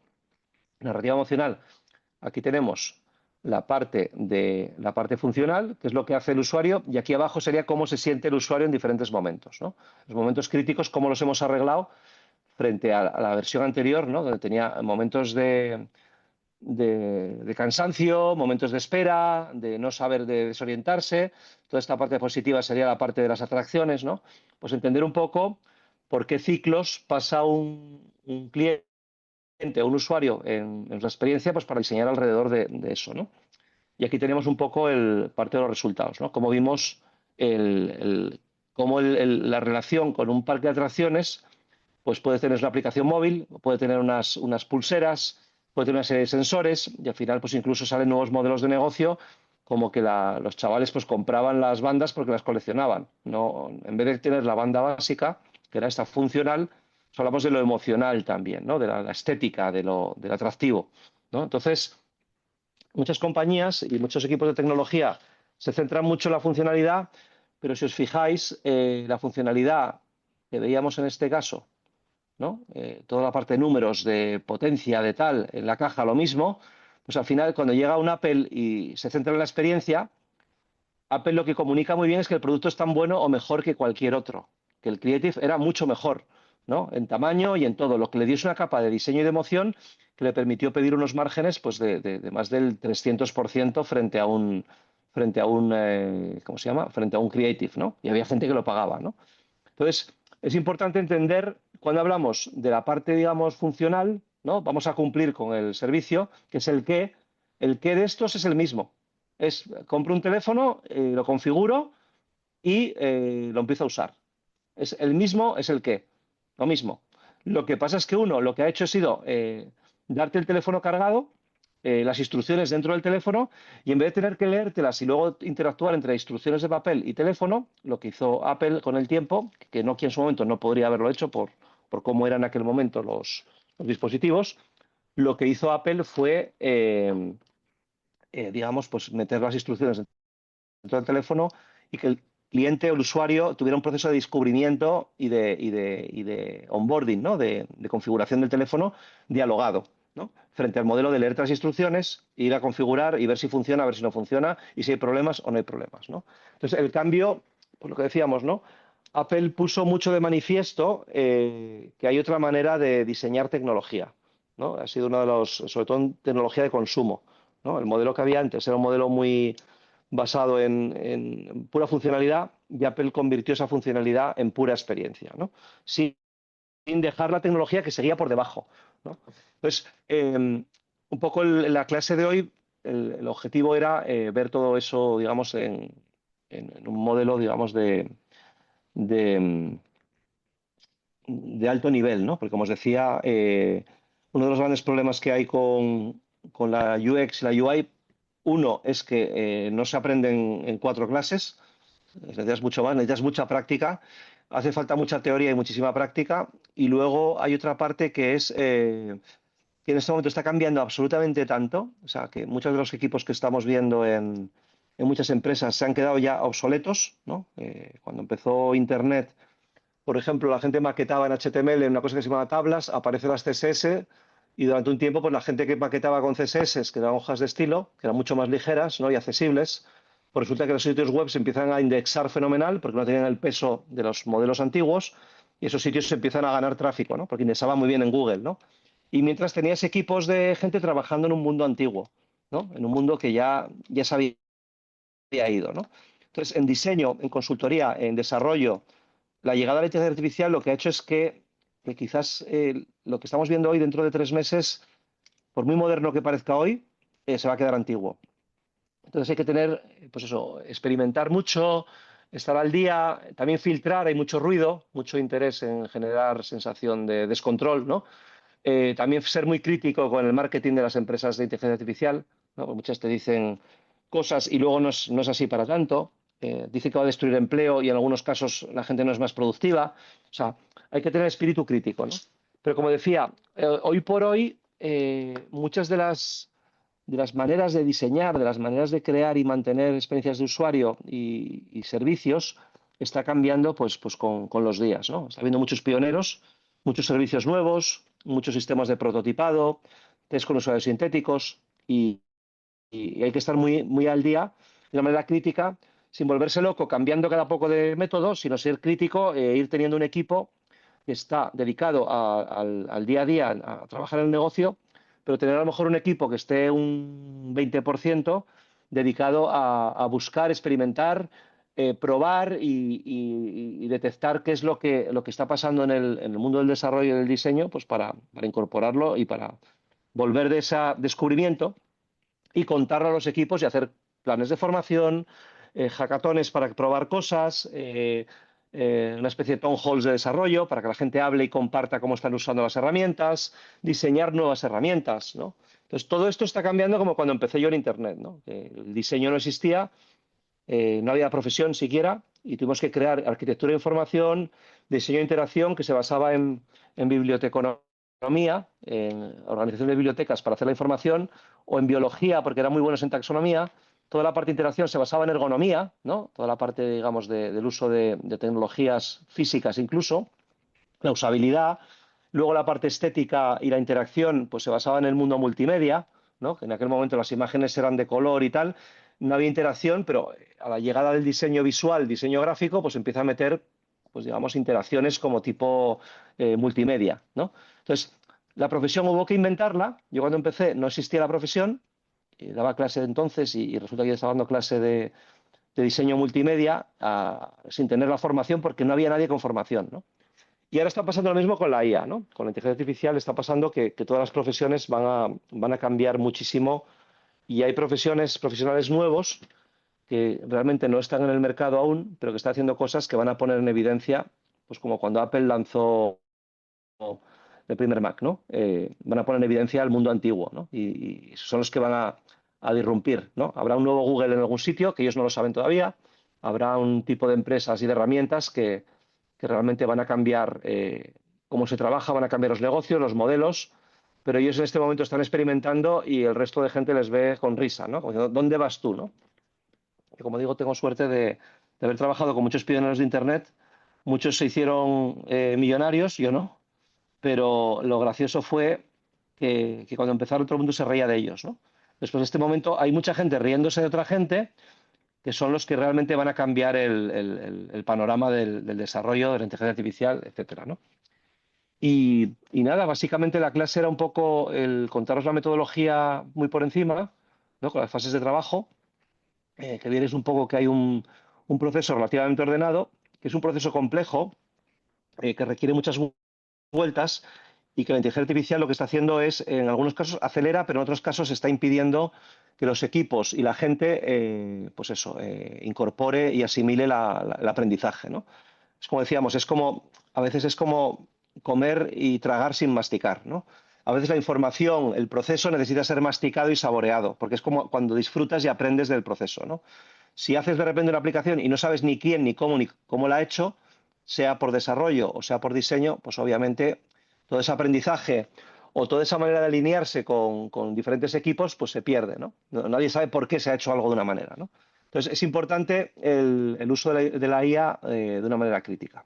Narrativa emocional. Aquí tenemos la parte funcional, que es lo que hace el usuario, y aquí abajo sería cómo se siente el usuario en diferentes momentos, ¿no? Los momentos críticos, cómo los hemos arreglado frente a la versión anterior, ¿no? Donde tenía momentos de cansancio, momentos de espera, de no saber, de desorientarse. Toda esta parte positiva sería la parte de las atracciones, ¿no? Pues entender un poco por qué ciclos pasa un cliente o un usuario en la experiencia, pues para diseñar alrededor de eso, ¿no? Y aquí tenemos un poco parte de los resultados, ¿no? Como vimos cómo la relación con un parque de atracciones pues puede tener una aplicación móvil, puede tener unas pulseras, puede tener una serie de sensores y al final pues incluso salen nuevos modelos de negocio como que los chavales pues compraban las bandas porque las coleccionaban. No, en vez de tener la banda básica, que era esta funcional, pues hablamos de lo emocional también, ¿no? De la estética, del atractivo, ¿no? Entonces, muchas compañías y muchos equipos de tecnología se centran mucho en la funcionalidad, pero si os fijáis, la funcionalidad que veíamos en este caso, ¿no? Toda la parte de números, de potencia, de tal, en la caja lo mismo, pues al final cuando llega un Apple y se centra en la experiencia, Apple lo que comunica muy bien es que el producto es tan bueno o mejor que cualquier otro, que el Creative era mucho mejor, ¿no? En tamaño y en todo, lo que le dio es una capa de diseño y de emoción que le permitió pedir unos márgenes pues, de más del 300% frente a un ¿cómo se llama? Frente a un Creative, ¿no? Y había gente que lo pagaba, ¿no? Entonces, es importante entender cuando hablamos de la parte, digamos, funcional, ¿no? Vamos a cumplir con el servicio, que es el qué de estos es el mismo. Compro un teléfono, lo configuro y lo empiezo a usar. Es el mismo, es el qué, lo mismo. Lo que pasa es que uno lo que ha hecho ha sido darte el teléfono cargado, las instrucciones dentro del teléfono, y en vez de tener que leértelas y luego interactuar entre instrucciones de papel y teléfono, lo que hizo Apple con el tiempo, que Nokia en su momento no podría haberlo hecho por cómo eran en aquel momento los dispositivos, lo que hizo Apple fue, digamos, pues meter las instrucciones dentro del teléfono y que el cliente o el usuario tuviera un proceso de descubrimiento y de onboarding, ¿no? De configuración del teléfono dialogado, ¿no? Frente al modelo de leer las instrucciones, ir a configurar y ver si funciona, ver si no funciona y si hay problemas o no hay problemas, ¿no? Entonces, el cambio, pues lo que decíamos, ¿no? Apple puso mucho de manifiesto que hay otra manera de diseñar tecnología, ¿no? Ha sido uno de los, sobre todo en tecnología de consumo, ¿no? El modelo que había antes era un modelo muy basado en pura funcionalidad y Apple convirtió esa funcionalidad en pura experiencia, ¿no? Sin dejar la tecnología que seguía por debajo, ¿no? Entonces, un poco la clase de hoy, el objetivo era ver todo eso, digamos, en un modelo, digamos, de, de alto nivel, ¿no? Porque, como os decía, uno de los grandes problemas que hay con la UX y la UI, uno es que no se aprenden en 4 clases, necesitas mucho más, necesitas mucha práctica, hace falta mucha teoría y muchísima práctica, y luego hay otra parte que es que en este momento está cambiando absolutamente tanto, o sea, que muchos de los equipos que estamos viendo en muchas empresas se han quedado ya obsoletos, ¿no? Cuando empezó Internet, por ejemplo, la gente maquetaba en HTML en una cosa que se llama tablas, aparecen las CSS y durante un tiempo pues la gente que maquetaba con CSS, que eran hojas de estilo, que eran mucho más ligeras, ¿no? Y accesibles, pues resulta que los sitios web se empiezan a indexar fenomenal porque no tenían el peso de los modelos antiguos y esos sitios se empiezan a ganar tráfico, ¿no? Porque indexaban muy bien en Google, ¿no? Y mientras tenías equipos de gente trabajando en un mundo antiguo, ¿no? En un mundo que ya se había ido, ¿no? Entonces, en diseño, en consultoría, en desarrollo, la llegada de la inteligencia artificial lo que ha hecho es que quizás lo que estamos viendo hoy dentro de 3 meses, por muy moderno que parezca hoy, se va a quedar antiguo. Entonces hay que tener, pues eso, experimentar mucho, estar al día, también filtrar, hay mucho ruido, mucho interés en generar sensación de descontrol, ¿no? También ser muy crítico con el marketing de las empresas de inteligencia artificial, ¿no? Porque muchas te dicen cosas y luego no es así para tanto. Dice que va a destruir empleo y en algunos casos la gente no es más productiva. O sea, hay que tener espíritu crítico, ¿no? Pero como decía, hoy por hoy muchas de las maneras de diseñar, de las maneras de crear y mantener experiencias de usuario y servicios está cambiando pues con los días, ¿no? Está habiendo muchos pioneros, muchos servicios nuevos, muchos sistemas de prototipado, test con usuarios sintéticos y hay que estar muy, muy al día de una manera crítica, sin volverse loco cambiando cada poco de método, sino ser crítico e ir teniendo un equipo que está dedicado al día a día, a trabajar en el negocio, pero tener a lo mejor un equipo que esté un 20% dedicado a buscar, experimentar, probar y detectar qué es lo que está pasando en el mundo del desarrollo y del diseño, pues para incorporarlo y para volver de ese descubrimiento y contarlo a los equipos y hacer planes de formación, hackatones para probar cosas, una especie de town halls de desarrollo para que la gente hable y comparta cómo están usando las herramientas, diseñar nuevas herramientas, ¿no? Entonces, todo esto está cambiando como cuando empecé yo en Internet, ¿no? El diseño no existía, no había profesión siquiera y tuvimos que crear arquitectura de información, diseño de interacción que se basaba en biblioteconomía, en organización de bibliotecas para hacer la información, o en biología, porque eran muy buenos en taxonomía. Toda la parte de interacción se basaba en ergonomía, ¿no? Toda la parte, digamos, del uso de tecnologías físicas incluso, la usabilidad. Luego la parte estética y la interacción pues se basaba en el mundo multimedia, ¿no? Que en aquel momento las imágenes eran de color y tal, no había interacción, pero a la llegada del diseño visual, diseño gráfico, pues empieza a meter, pues digamos, interacciones como tipo multimedia, ¿no? Entonces, la profesión hubo que inventarla. Yo cuando empecé no existía la profesión, daba clase de entonces y resulta que yo estaba dando clase de diseño multimedia sin tener la formación porque no había nadie con formación, ¿no? Y ahora está pasando lo mismo con la IA, ¿no? Con la inteligencia artificial está pasando que todas las profesiones van a cambiar muchísimo y hay profesionales nuevos que realmente no están en el mercado aún, pero que están haciendo cosas que van a poner en evidencia, pues como cuando Apple lanzó el primer Mac, ¿no? Van a poner en evidencia el mundo antiguo, ¿no? Y son los que van a disrumpir, ¿no? Habrá un nuevo Google en algún sitio, que ellos no lo saben todavía, habrá un tipo de empresas y de herramientas que realmente van a cambiar cómo se trabaja, van a cambiar los negocios, los modelos, pero ellos en este momento están experimentando y el resto de gente les ve con risa, ¿no? Como diciendo, ¿dónde vas tú, no? Y como digo, tengo suerte de haber trabajado con muchos pioneros de Internet, muchos se hicieron millonarios, yo no, pero lo gracioso fue que cuando empezaron todo el mundo se reía de ellos, ¿no? Después de este momento hay mucha gente riéndose de otra gente que son los que realmente van a cambiar el panorama del desarrollo de la inteligencia artificial, etcétera, ¿no? Y nada, básicamente la clase era un poco el contaros la metodología muy por encima, ¿no? Con las fases de trabajo, que vieres un poco que hay un proceso relativamente ordenado, que es un proceso complejo, que requiere muchas vueltas y que la inteligencia artificial lo que está haciendo es, en algunos casos, acelera, pero en otros casos está impidiendo que los equipos y la gente, pues eso, incorpore y asimile el aprendizaje, ¿no? Es como decíamos, a veces es como comer y tragar sin masticar, ¿no? A veces la información, el proceso necesita ser masticado y saboreado, porque es como cuando disfrutas y aprendes del proceso, ¿no? Si haces de repente una aplicación y no sabes ni cómo la ha hecho, sea por desarrollo o sea por diseño, pues obviamente todo ese aprendizaje o toda esa manera de alinearse con diferentes equipos, pues se pierde, ¿no? Nadie sabe por qué se ha hecho algo de una manera, ¿no? Entonces es importante el uso de la IA de una manera crítica.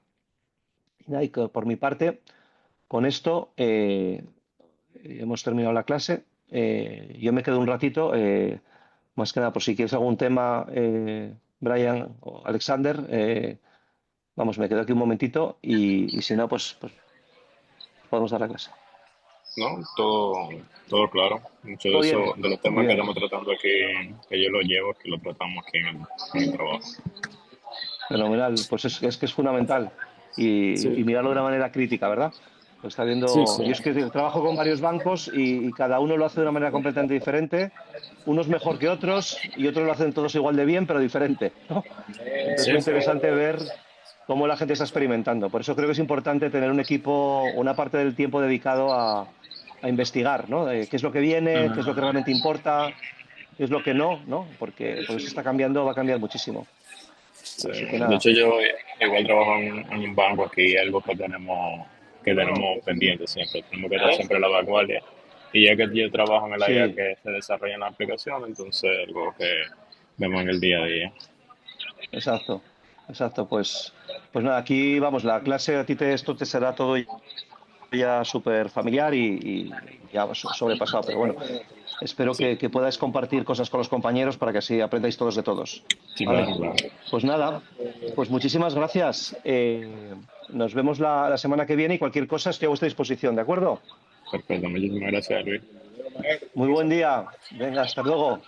Y por mi parte, con esto hemos terminado la clase. Yo me quedo un ratito, más que nada, por si quieres algún tema, Brian o Alexander, vamos, me quedo aquí un momentito y si no, pues podemos dar la clase. ¿No? Todo claro. Mucho de Todo eso, bien, de los muy temas que bien, estamos tratando aquí, que yo lo llevo, que lo tratamos aquí en el trabajo. fenomenal. Pues es que es fundamental Sí, y mirarlo de una manera crítica, ¿verdad? Pues está sí, viendo, sí. yo es que trabajo con varios bancos y cada uno lo hace de una manera completamente diferente, unos mejor que otros y otros lo hacen todos igual de bien, pero diferente, ¿no? Entonces es Sí, muy sí. interesante ver cómo la gente está experimentando. Por eso creo que es importante tener un equipo, una parte del tiempo dedicado a investigar, ¿no? ¿Qué es lo que viene? ¿Qué es lo que realmente importa? ¿Qué es lo que no? ¿No? Porque se está cambiando, va a cambiar muchísimo. Sí. Así que De nada. hecho, yo igual trabajo en un banco aquí, algo que tenemos pendiente siempre. Tenemos que estar siempre a la vanguardia. Y ya que yo trabajo en el área Sí, que se desarrolla en la aplicación, entonces algo que vemos en el día a día. exacto. Exacto. Pues nada, aquí vamos, la clase a ti esto te será todo ya súper familiar y ya sobrepasado. Pero bueno, espero Sí, que podáis compartir cosas con los compañeros para que así aprendáis todos de todos. sí, ¿Vale? claro, claro. Pues nada, pues muchísimas gracias. Nos vemos la semana que viene y cualquier cosa estoy a vuestra disposición, ¿de acuerdo? Perfecto, muchísimas gracias, Luis. Muy buen día. Venga, hasta luego.